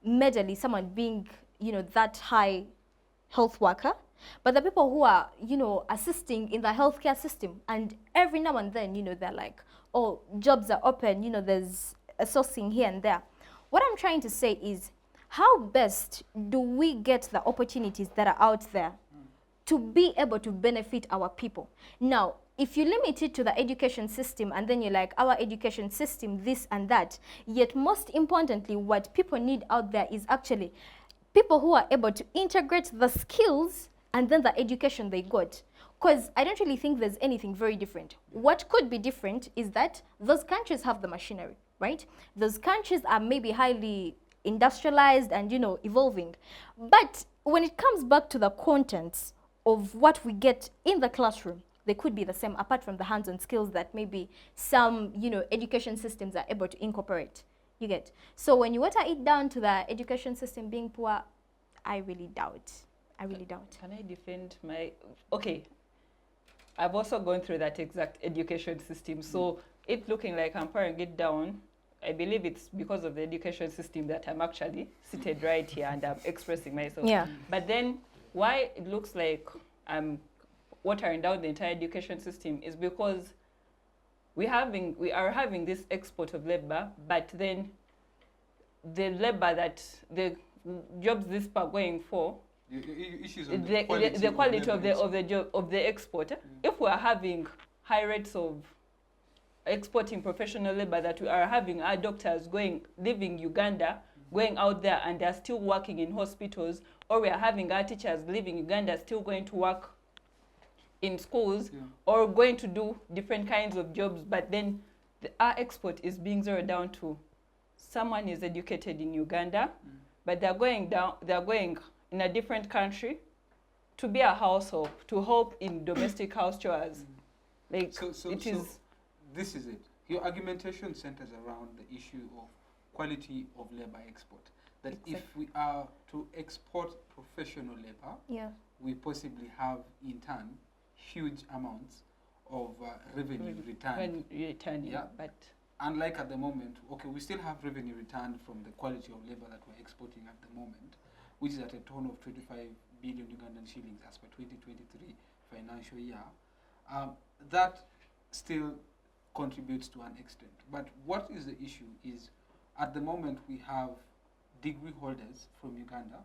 merely someone being, that high health worker, but the people who are, assisting in the healthcare system. And every now and then, they're like, oh, jobs are open, there's a sourcing here and there. What I'm trying to say is, how best do we get the opportunities that are out there to be able to benefit our people? Now, if you limit it to the education system and then you're like, our education system, this and that, yet most importantly, what people need out there is actually people who are able to integrate the skills and then the education they got. Because I don't really think there's anything very different. What could be different is that those countries have the machinery, right? Those countries are maybe highly industrialized and, evolving. But when it comes back to the contents of what we get in the classroom, they could be the same, apart from the hands-on skills that maybe some, education systems are able to incorporate. You get? So when you water it down to the education system being poor, I really doubt. Can I defend my... Okay, I've also gone through that exact education system. So it looking like I'm paring it down, I believe it's because of the education system that I'm actually seated right here and I'm expressing myself. Yeah. But then why it looks like watering down the entire education system is because we are having this export of labor, but then the labor that the jobs these people are going for, Issues on the quality of the job of the export. If we are having high rates of exporting professional labor, that we are having our doctors leaving Uganda, going out there, and they're still working in hospitals, or we are having our teachers leaving Uganda, still going to work in schools, or going to do different kinds of jobs, but then our export is being zeroed down to someone is educated in Uganda, but they're going in a different country to be a house help, to help in domestic house chores. Like, this is it. Your argumentation centers around the issue of quality of labor export. That if we are to export professional labor, we possibly have in turn huge amounts of revenue returned. But unlike at the moment, okay, we still have revenue returned from the quality of labor that we're exporting at the moment, which is at a tone of 25 billion Ugandan shillings as per 2023 financial year. That still contributes to an extent. But what is the issue is, at the moment we have degree holders from Uganda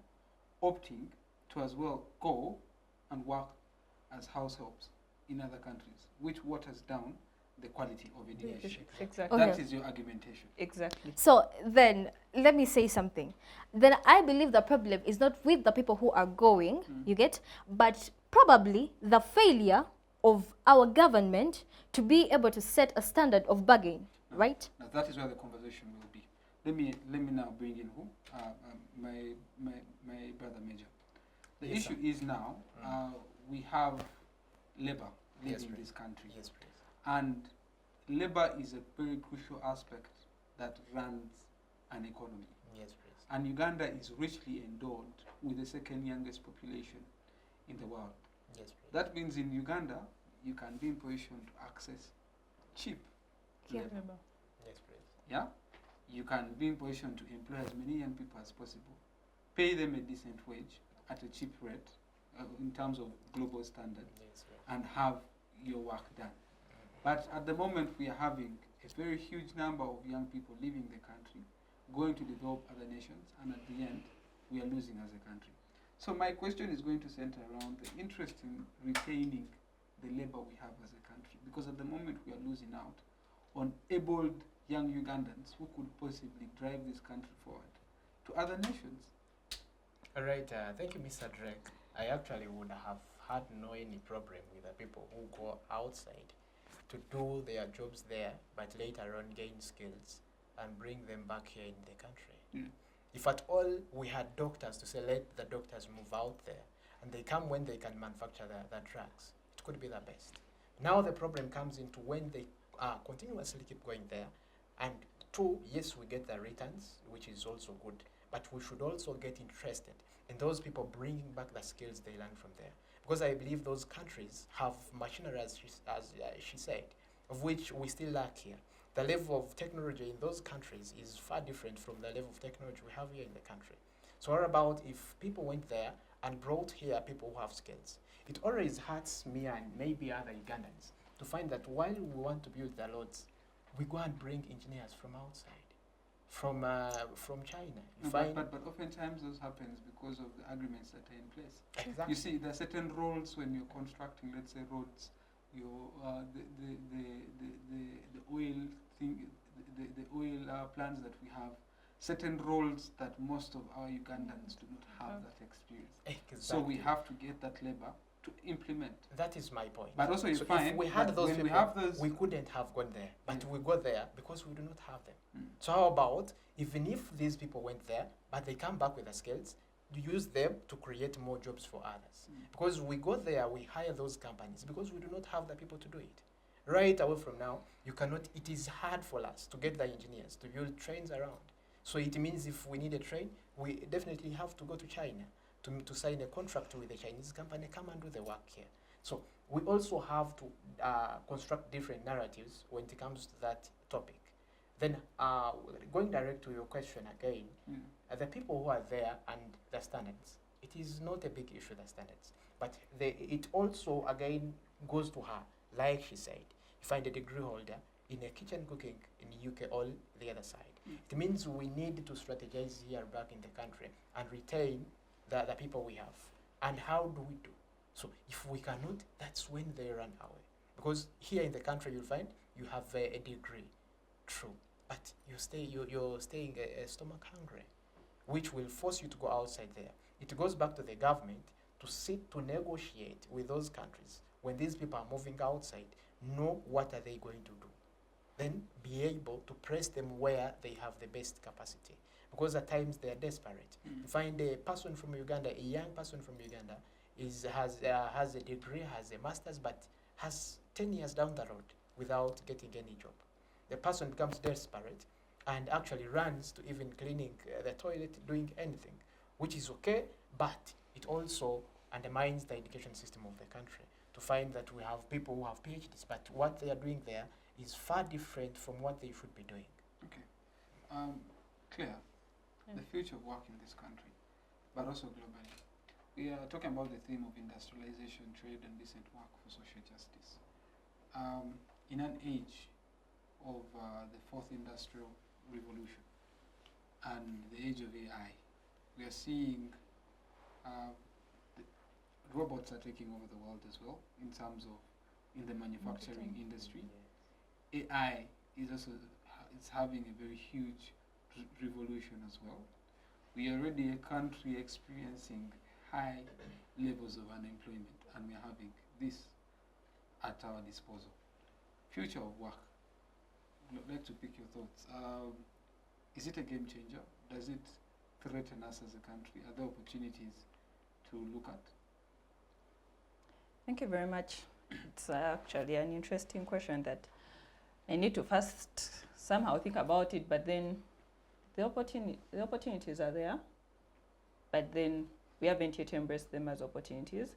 opting to as well go and work as house helps in other countries, which waters down the quality of education. Exactly. That is your argumentation. Exactly. So then, let me say something. Then I believe the problem is not with the people who are going, you get, but probably the failure of our government to be able to set a standard of bargain, right? Now that is where the conversation will be. Let me now bring in who? My brother Major. The issue is now we have labor living in this country. Yes, please. And labor is a very crucial aspect that runs an economy. Yes, please. And Uganda is richly endowed with the second youngest population in the world. Yes, please. That means in Uganda, you can be in position to access cheap labor. Yes, please. Yeah? You can be in position to employ as many young people as possible, pay them a decent wage at a cheap rate in terms of global standard, Yes, and have your work done. But at the moment, we are having a very huge number of young people leaving the country, going to develop other nations, and at the end, we are losing as a country. So my question is going to center around the interest in retaining the labor we have as a country, because at the moment we are losing out on abled young Ugandans who could possibly drive this country forward to other nations. All right, thank you, Mr. Drake. I actually would have had no any problem with the people who go outside to do their jobs there, but later on gain skills and bring them back here in the country. If at all we had doctors to say, let the doctors move out there, and they come when they can manufacture the drugs, it could be the best. Now the problem comes into when they continuously keep going there, and two, yes, we get the returns, which is also good, but we should also get interested in those people bringing back the skills they learn from there. Because I believe those countries have machinery, as she said, of which we still lack here. The level of technology in those countries is far different from the level of technology we have here in the country. So what about if people went there and brought here people who have skills? It always hurts me and maybe other Ugandans to find that while we want to build the roads, we go and bring engineers from outside, from China. But oftentimes this happens because of the agreements that are in place. Exactly. You see, there are certain roles when you're constructing, let's say, roads. The oil thing, the oil plants that we have, certain roles that most of our Ugandans do not have that experience. Exactly. So we have to get that labor to implement. That is my point. But also, you so find if we had those people, we we couldn't have gone there, but we go there because we do not have them. So how about even if these people went there, but they come back with the skills, to use them to create more jobs for others? Because we go there, we hire those companies because we do not have the people to do it. Right away from now, you cannot. It is hard for us to get the engineers to build trains around. So it means if we need a train, we definitely have to go to China to sign a contract with a Chinese company, come and do the work here. So we also have to construct different narratives when it comes to that topic. Then going direct to your question again, the people who are there and the standards, it is not a big issue, the standards. But it also, again, goes to her. Like she said, you find a degree holder in a kitchen cooking in the UK or the other side. It means we need to strategize here back in the country and retain the people we have. And how do we do? So if we cannot, that's when they run away. Because here in the country, you'll find you have a degree, true, but you're staying stomach hungry, which will force you to go outside there. It goes back to the government to sit to negotiate with those countries. When these people are moving outside, know what are they going to do. Then be able to press them where they have the best capacity. Because at times they are desperate. You find a person from Uganda, a young person from Uganda, has a degree, has a master's, but has 10 years down the road without getting any job. The person becomes desperate and actually runs to even cleaning the toilet, doing anything, which is okay, but it also undermines the education system of the country. To find that we have people who have PhDs, but what they are doing there is far different from what they should be doing. Okay. Claire, the future of work in this country, but also globally. We are talking about the theme of industrialization, trade, and decent work for social justice. In an age of the fourth industrial revolution and the age of AI, we are seeing robots are taking over the world as well in terms of in the manufacturing industry. AI is also it's having a very huge revolution as well. We are already a country experiencing high levels of unemployment, and we are having this at our disposal. Future of work. I'd like to pick your thoughts. Is it a game changer? Does it threaten us as a country? Are there opportunities to look at? Thank you very much. It's actually an interesting question that I need to first somehow think about it, but then the opportunities are there, but then we haven't yet embraced them as opportunities.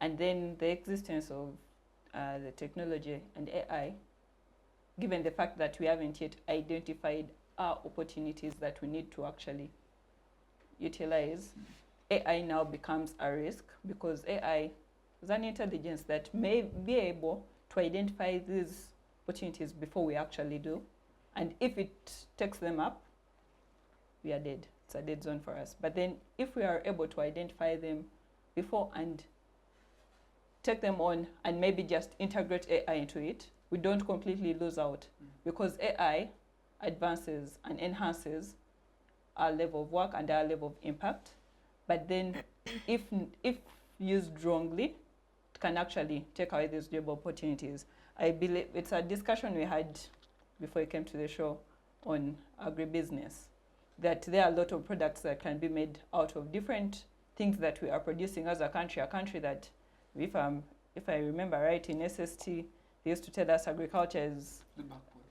And then the existence of the technology and AI, given the fact that we haven't yet identified our opportunities that we need to actually utilize, AI now becomes a risk, because AI is an intelligence that may be able to identify these opportunities before we actually do. And if it takes them up, we are dead. It's a dead zone for us. But then if we are able to identify them before and take them on and maybe just integrate AI into it, we don't completely lose out, because AI advances and enhances our level of work and our level of impact. But then if used wrongly, it can actually take away these job opportunities. I believe it's a discussion we had before you came to the show on agribusiness, that there are a lot of products that can be made out of different things that we are producing as a country that, if I remember right, in SST, they used to tell us agriculture is the backbone.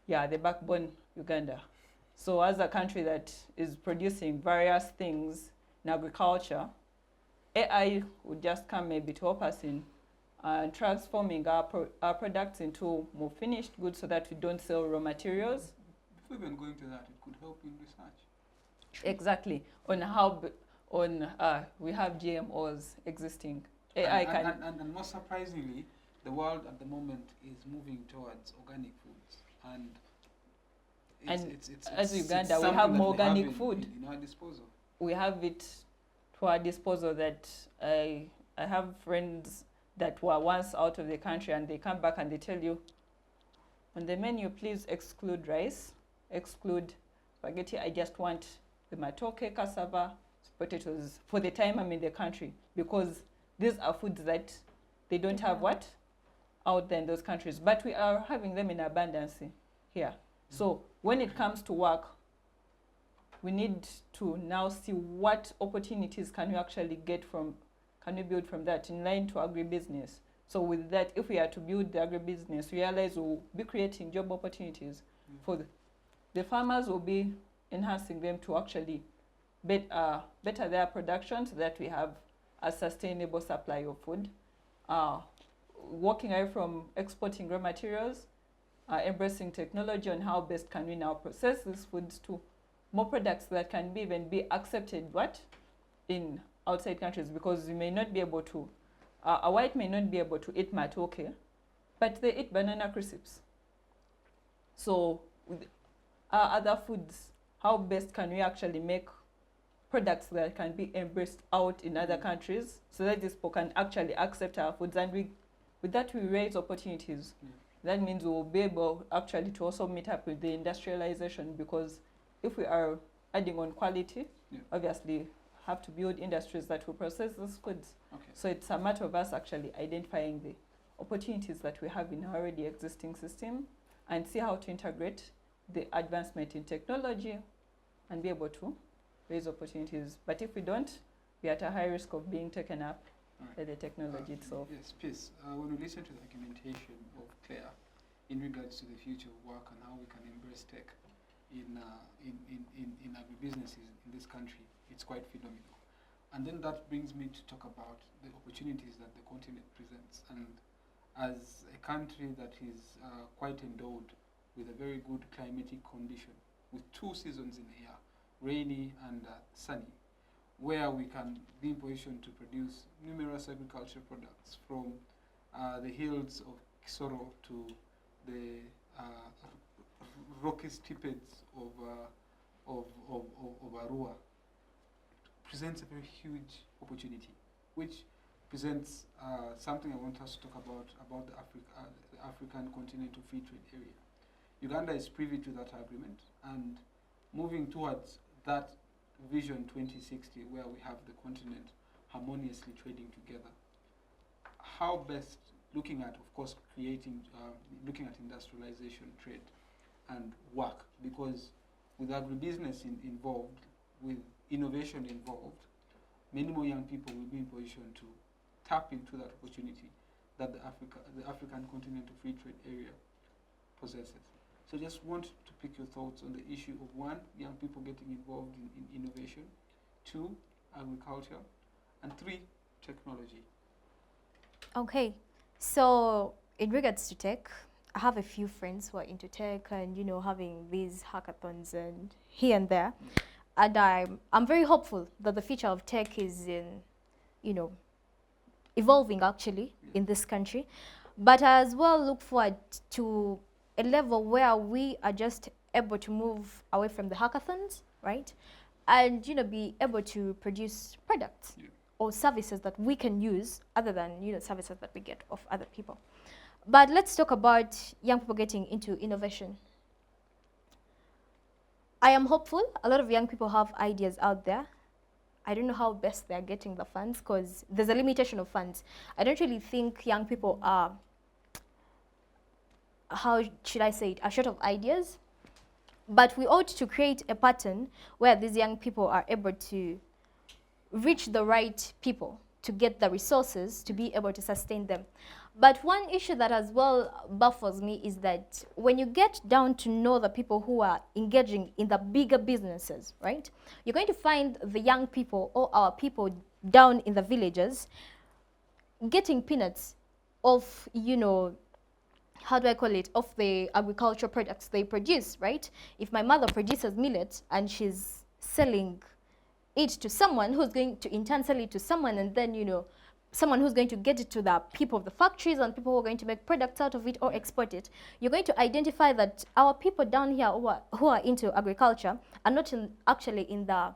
Yeah, the backbone, Uganda. So as a country that is producing various things in agriculture, AI would just come maybe to help us in transforming our products into more finished goods so that we don't sell raw materials. Before even going to that, it could help in research. Exactly. On how we have GMOs existing. AI and most surprisingly, the world at the moment is moving towards organic foods, and it's as Uganda, we have more organic food in our disposal. We have it to our disposal. That I have friends that were once out of the country, and they come back and they tell you, on the menu, please exclude rice, exclude spaghetti. I just want the matoke, cassava, potatoes for the time I'm in the country, because these are foods that they don't have out there in those countries, but we are having them in abundance here. So when it comes to work, we need to now see what opportunities can we actually build from that in line to agribusiness. So with that, if we are to build the agribusiness, realize we'll be creating job opportunities for the farmers, will be enhancing them to actually better their production so that we have a sustainable supply of food. Walking away from exporting raw materials, embracing technology on how best can we now process these foods to more products that can even be accepted in outside countries, because you may not be able to, a white may not be able to eat matoke, but they eat banana crisps. So with other foods, how best can we actually make products that can be embraced out in other countries so that these people can actually accept our foods, and with that we raise opportunities. That means we will be able actually to also meet up with the industrialization, because if we are adding on quality, obviously have to build industries that will process those foods. So it's a matter of us actually identifying the opportunities that we have in our already existing system and see how to integrate the advancement in technology and be able to raise opportunities. But if we don't, we are at a high risk of being taken up by the technology itself. Yes, please. When we listen to the argumentation of Claire in regards to the future of work and how we can embrace tech in agribusinesses in this country, it's quite phenomenal. And then that brings me to talk about the opportunities that the continent presents. And as a country that is quite endowed with a very good climatic condition, with 2 seasons in a year, rainy and sunny, where we can be in position to produce numerous agricultural products, from the hills of Kisoro to the rocky steppes of Arua, presents a very huge opportunity, which presents something I want us to talk about the African Continental Free Trade Area. Uganda is privy to that agreement and moving towards that Vision 2060, where we have the continent harmoniously trading together. How best, looking at, of course, looking at industrialization, trade, and work, because with agribusiness involved, with innovation involved, many more young people will be in position to tap into that opportunity that the African Continental Free Trade Area possesses. So just want to pick your thoughts on the issue of 1, young people getting involved in innovation, 2, agriculture, and 3, technology. Okay, so in regards to tech, I have a few friends who are into tech and, you know, having these hackathons and here and there. And I'm very hopeful that the future of tech is evolving actually in this country. But I as well look forward to a level where we are just able to move away from the hackathons, right? And, you know, be able to produce products or services that we can use other than, you know, services that we get of other people. But let's talk about young people getting into innovation. I am hopeful. A lot of young people have ideas out there. I don't know how best they're getting the funds, because there's a limitation of funds. I don't really think young people are, how should I say it, are short of ideas. But we ought to create a pattern where these young people are able to reach the right people to get the resources to be able to sustain them. But one issue that as well baffles me is that when you get down to know the people who are engaging in the bigger businesses, right, you're going to find the young people or our people down in the villages getting peanuts of, you know, how do I call it, of the agricultural products they produce, right? If my mother produces millet and she's selling it to someone who's going to in turn sell it to someone, and then, you know, someone who's going to get it to the people of the factories and people who are going to make products out of it or export it, you're going to identify that our people down here who are into agriculture are not actually in the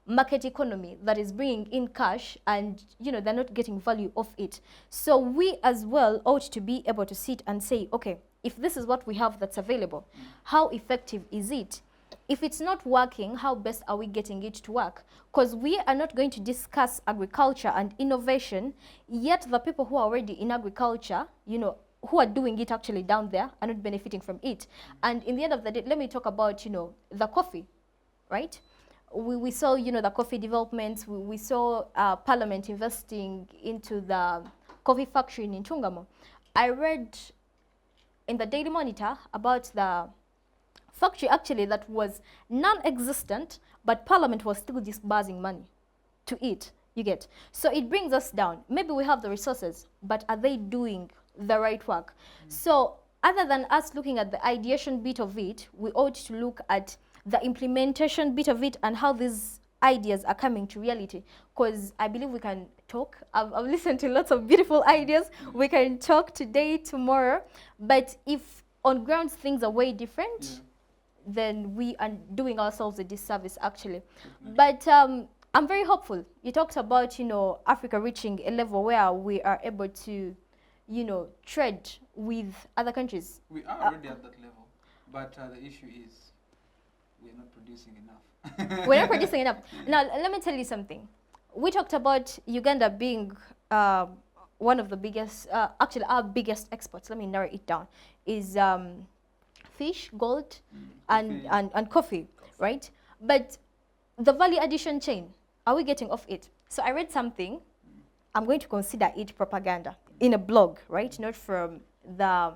market economy that is bringing in cash, and, you know, they're not getting value of it. So we as well ought to be able to sit and say, okay, if this is what we have that's available, how effective is it? If it's not working, how best are we getting it to work? Because we are not going to discuss agriculture and innovation, yet the people who are already in agriculture, you know, who are doing it actually down there are not benefiting from it. And in the end of the day, let me talk about, you know, the coffee, right? We saw, you know, the coffee developments. We saw Parliament investing into the coffee factory in Ntungamo. I read in the Daily Monitor about the factory actually that was non-existent, but Parliament was still disbursing money to it, you get. So it brings us down. Maybe we have the resources, but are they doing the right work? So other than us looking at the ideation bit of it, we ought to look at the implementation bit of it and how these ideas are coming to reality, because I believe we can talk. I've listened to lots of beautiful ideas. We can talk today, tomorrow, but if on grounds things are way different, then we are doing ourselves a disservice actually. But I'm very hopeful. You talked about, you know, Africa reaching a level where we are able to, you know, trade with other countries. We are already at that level, but the issue is we are not producing enough. We're not producing enough. Now, let me tell you something. We talked about Uganda being one of the biggest, actually our biggest exports, let me narrow it down, is fish, gold, and coffee, right? But the value addition chain, are we getting off it? So I read something, I'm going to consider it propaganda, in a blog, right? Not from the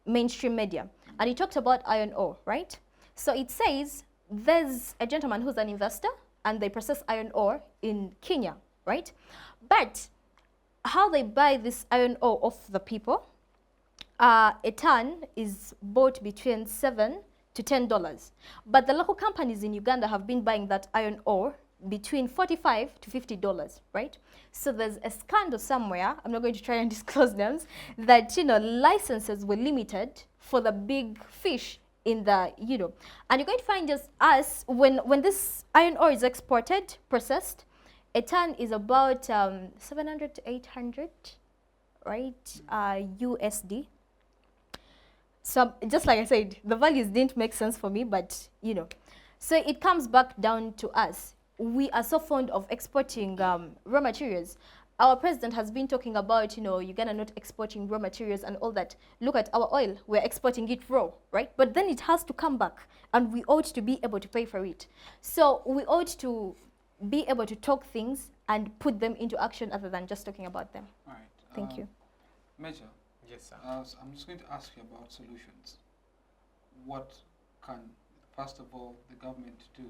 mainstream media. And it talked about iron ore, right? So it says there's a gentleman who's an investor and they process iron ore in Kenya, right? But how they buy this iron ore off the people, a ton is bought between $7 to $10. But the local companies in Uganda have been buying that iron ore between $45 to $50, right? So there's a scandal somewhere, I'm not going to try and disclose names, that, you know, licenses were limited for the big fish in the, you know, and you're going to find just us, when this iron ore is exported, processed, a ton is about 700 to 800, right, USD. So just like I said, the values didn't make sense for me, but, you know, so it comes back down to us. We are so fond of exporting raw materials. Our president has been talking about, you know, Uganda not exporting raw materials and all that. Look at our oil, we're exporting it raw, right? But then it has to come back and we ought to be able to pay for it. So we ought to be able to talk things and put them into action other than just talking about them. All right. Thank you. Major. Yes, sir. I'm just going to ask you about solutions. What can, first of all, the government do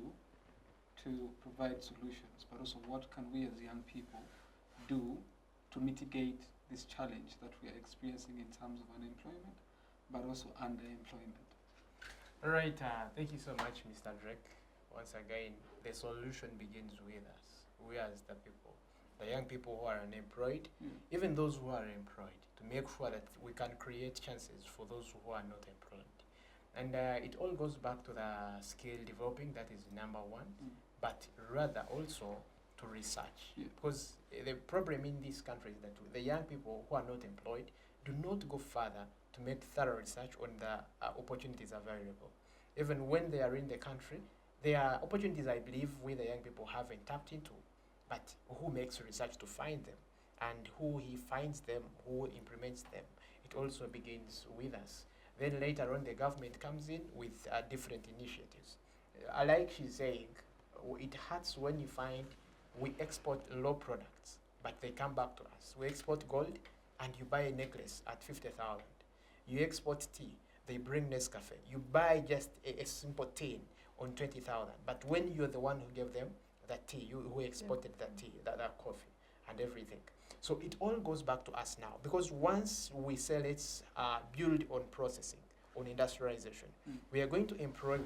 to provide solutions, but also what can we as young people do to mitigate this challenge that we are experiencing in terms of unemployment, but also underemployment? All right, thank you so much, Mr. Drake. Once again, the solution begins with us, we as the people, the young people who are unemployed, even those who are employed, to make sure that we can create chances for those who are not employed. And it all goes back to the skill developing, that is number one, but rather also to research. Because the problem in this country is that the young people who are not employed do not go further to make thorough research on the opportunities available. Even when they are in the country, there are opportunities I believe we the young people haven't tapped into, but who makes research to find them, and who he finds them, who implements them. It also begins with us. Then later on the government comes in with different initiatives. Like she's saying, it hurts when you find we export low products, but they come back to us. We export gold and you buy a necklace at 50,000. You export tea, they bring Nescafe. You buy just a simple tin on 20,000. But when you're the one who gave them that tea, you who exported that tea, that coffee and everything. So it all goes back to us now, because once we say let's build on processing, on industrialization, we are going to employ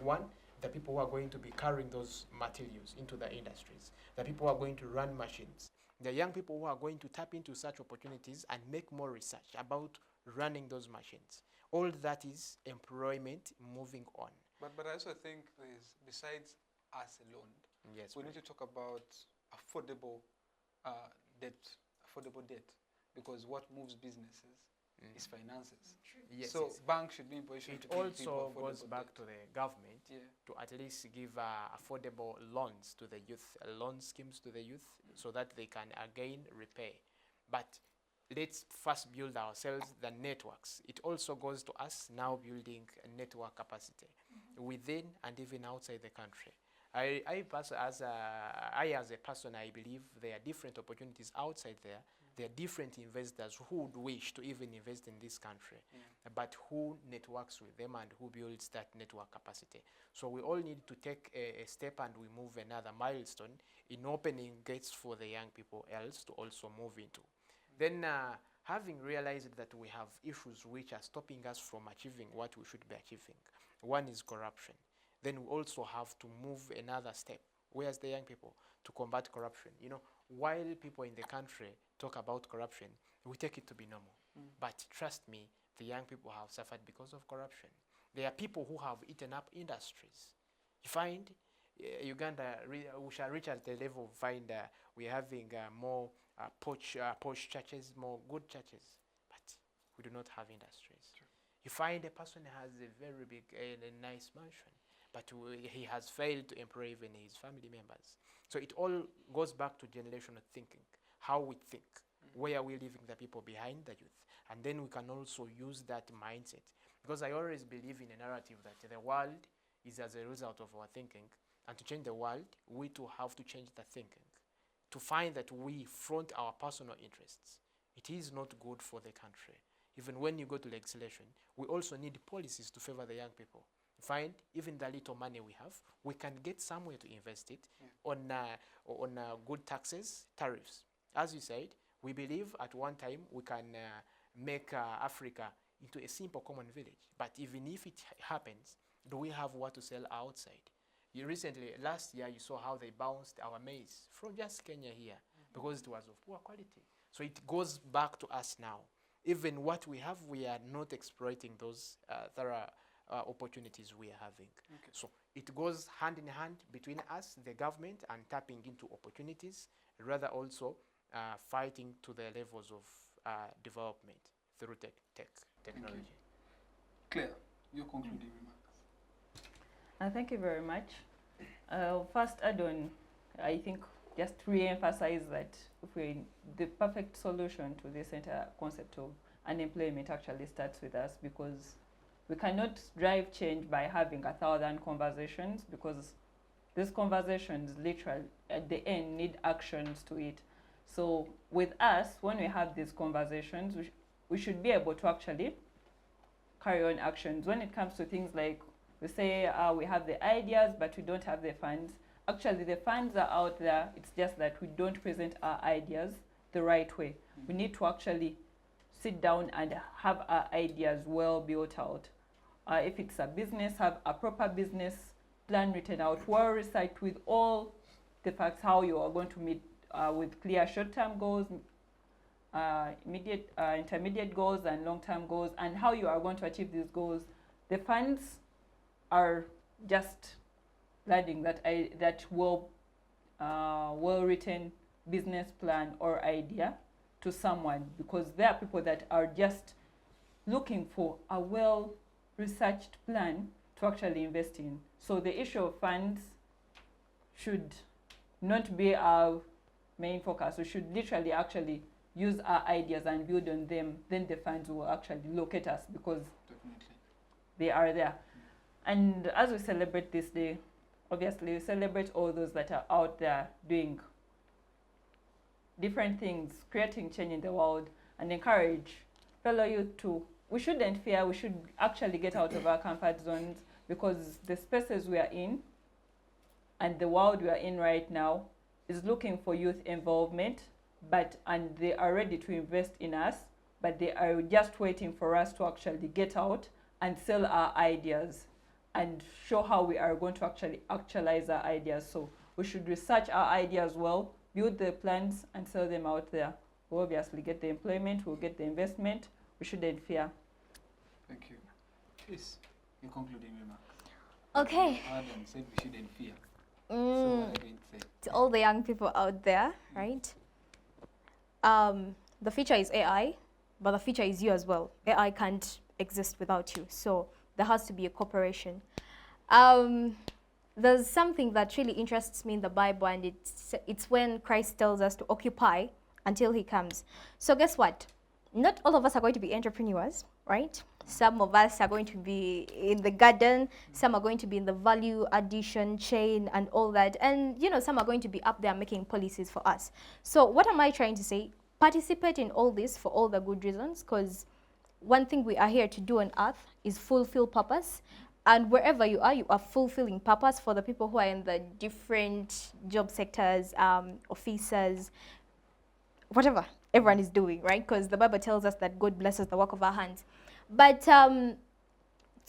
the people who are going to be carrying those materials into the industries, the people who are going to run machines, the young people who are going to tap into such opportunities and make more research about running those machines. All that is employment moving on. But I also think there's, besides us alone, Yes, we need to talk about affordable debt, because what moves businesses is finances. Yes, so yes. banks should be in position It to give people also affordable goes back debt. to the government to at least give affordable loans to the youth, loan schemes to the youth, so that they can again repay. But let's first build ourselves the networks. It also goes to us now building a network capacity within and even outside the country. I as a person, I believe there are different opportunities outside there. There are different investors who would wish to even invest in this country, but who networks with them and who builds that network capacity. So we all need to take a step and we move another milestone in opening gates for the young people else to also move into. Then having realized that we have issues which are stopping us from achieving what we should be achieving. One is corruption. Then we also have to move another step whereas the young people, to combat corruption. You know, while people in the country talk about corruption, we take it to be normal. But trust me, the young people have suffered because of corruption. There are people who have eaten up industries. You find Uganda, we shall reach at the level of find we're having more posh churches, more good churches, but we do not have industries. True. You find a person has a very big and a nice mansion, but he has failed to employ even his family members. So it all goes back to generational thinking, how we think, where are we leaving the people behind, the youth, and then we can also use that mindset. Because I always believe in a narrative that the world is as a result of our thinking, and to change the world, we too have to change the thinking, to find that we front our personal interests. It is not good for the country. Even when you go to legislation, we also need policies to favor the young people. Find even the little money we have, we can get somewhere to invest it on good taxes, tariffs. As you said, we believe at one time we can make Africa into a simple common village. But even if it happens, do we have what to sell outside? Last year, you saw how they bounced our maize from just Kenya here because it was of poor quality. So it goes back to us now. Even what we have, we are not exploiting those thorough opportunities we are having. Okay. So it goes hand in hand between us, the government, and tapping into opportunities, rather also fighting to the levels of development through technology. Claire, your concluding remarks. Thank you very much. First, add on, I think, just re-emphasize that the perfect solution to this entire concept of unemployment actually starts with us, because we cannot drive change by having 1,000 conversations, because these conversations literally at the end need actions to it. So with us, when we have these conversations, we should be able to actually carry on actions. When it comes to things like, we say we have the ideas, but we don't have the funds. Actually, the funds are out there. It's just that we don't present our ideas the right way. We need to actually sit down and have our ideas well built out. If it's a business, have a proper business plan written out, well researched with all the facts, how you are going to meet with clear short-term goals, intermediate goals, and long-term goals, and how you are going to achieve these goals. The funds are just adding that well-written business plan or idea to someone, because there are people that are just looking for a well-researched plan to actually invest in. So the issue of funds should not be our main focus. We should literally actually use our ideas and build on them. Then the funds will actually locate us, because they are there. And as we celebrate this day, obviously we celebrate all those that are out there doing different things, creating change in the world, and encourage fellow youth to, we shouldn't fear, we should actually get out of our comfort zones, because the spaces we are in and the world we are in right now is looking for youth involvement, and they are ready to invest in us, but they are just waiting for us to actually get out and sell our ideas and show how we are going to actually actualize our ideas. So we should research our ideas well, build the plans, and sell them out there. We'll obviously get the employment, we'll get the investment. We shouldn't fear. Thank you. Please, your concluding remarks. Okay. Adam said we shouldn't fear. So what are you going to say? To all the young people out there, right? The future is AI, but the future is you as well. AI can't exist without you. So there has to be a cooperation. There's something that really interests me in the Bible, and it's when Christ tells us to occupy until he comes. So guess what? Not all of us are going to be entrepreneurs, right? Some of us are going to be in the garden, some are going to be in the value addition chain and all that. And some are going to be up there making policies for us. So what am I trying to say? Participate in all this for all the good reasons, because one thing we are here to do on earth is fulfill purpose. And wherever you are fulfilling purpose. For the people who are in the different job sectors, officers, whatever everyone is doing, right? Because the Bible tells us that God blesses the work of our hands. But to,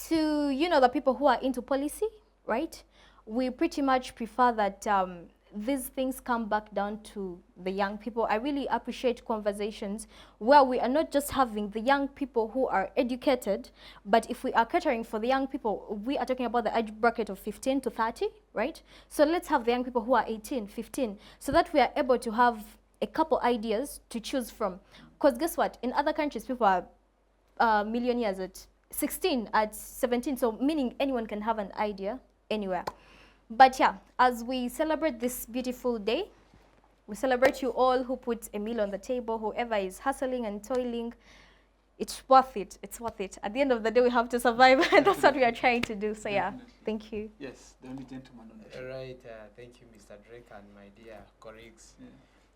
the people who are into policy, right? we pretty much prefer that these things come back down to the young people. I really appreciate conversations where we are not just having the young people who are educated, but if we are catering for the young people, we are talking about the age bracket of 15 to 30, right? So let's have the young people who are 18, 15, so that we are able to have a couple ideas to choose from. Because guess what? In other countries, people are millionaires at 16, at 17, so meaning anyone can have an idea anywhere. But yeah, as we celebrate this beautiful day, we celebrate you all who put a meal on the table, whoever is hustling and toiling. It's worth it. It's worth it. At the end of the day, we have to survive, and that's what we are trying to do. So yeah, thank you. Yes, the only gentleman on the show. Right, thank you, Mr. Drake, and my dear colleagues. Yeah.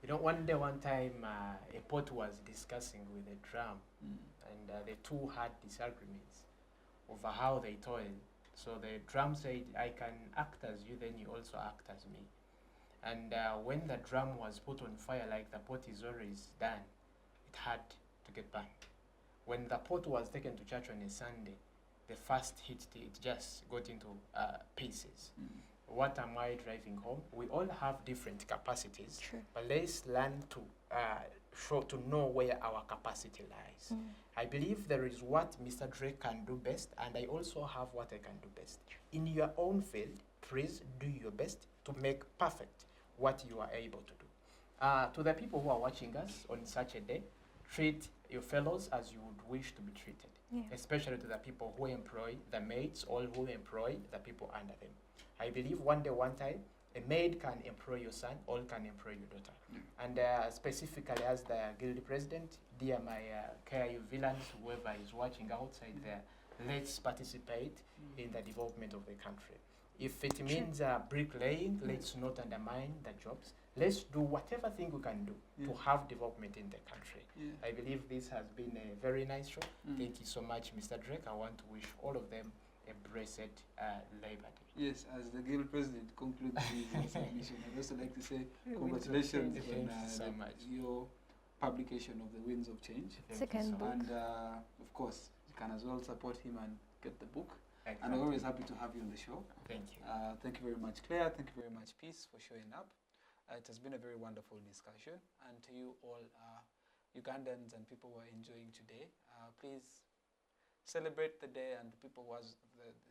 You know, one time, a pot was discussing with a drum, and the two had disagreements over how they toil. So the drum said, I can act as you, then you also act as me. And when the drum was put on fire, like the pot is always done, it had to get burned. When the pot was taken to church on a Sunday, the first hit, it just got into pieces. What am I driving home? We all have different capacities, but let's learn to to know where our capacity lies. I believe there is what Mr. Drake can do best, and I also have what I can do best. In your own field, please do your best to make perfect what you are able to do. To the people who are watching us on such a day, treat your fellows as you would wish to be treated, especially to the people who employ the maids or who employ the people under them. I believe one day, one time, a maid can employ your son, or can employ your daughter. And specifically as the guild president, dear my KIU villains, whoever is watching outside there, let's participate in the development of the country. If it means bricklaying, let's not undermine the jobs. Let's do whatever thing we can do to have development in the country. I believe this has been a very nice show. Thank you so much, Mr. Drake. I want to wish all of them a blessed Labor Day. Yes, as the guild president concludes his submission, I'd also like to say congratulations on your publication of the Winds of Change. Second book. And of course, you can as well support him and get the book. Exactly. And I'm always happy to have you on the show. Thank you. Thank you very much, Claire. Thank you very much, Peace, for showing up. It has been a very wonderful discussion. And to you all Ugandans and people who are enjoying today, please celebrate the day, and the people who, as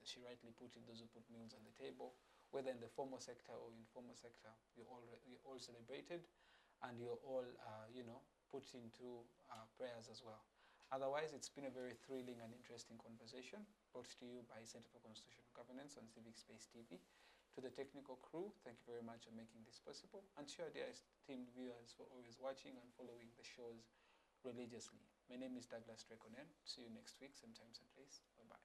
she rightly put it, those who put meals on the table, whether in the formal sector or informal sector, you're all celebrated, and you're all, put into prayers as well. Otherwise, it's been a very thrilling and interesting conversation brought to you by Center for Constitutional Governance on Civic Space TV. To the technical crew, thank you very much for making this possible, and to your dear esteemed viewers for always watching and following the shows religiously. My name is Douglas Onen. See you next week, same time, same place. Bye-bye.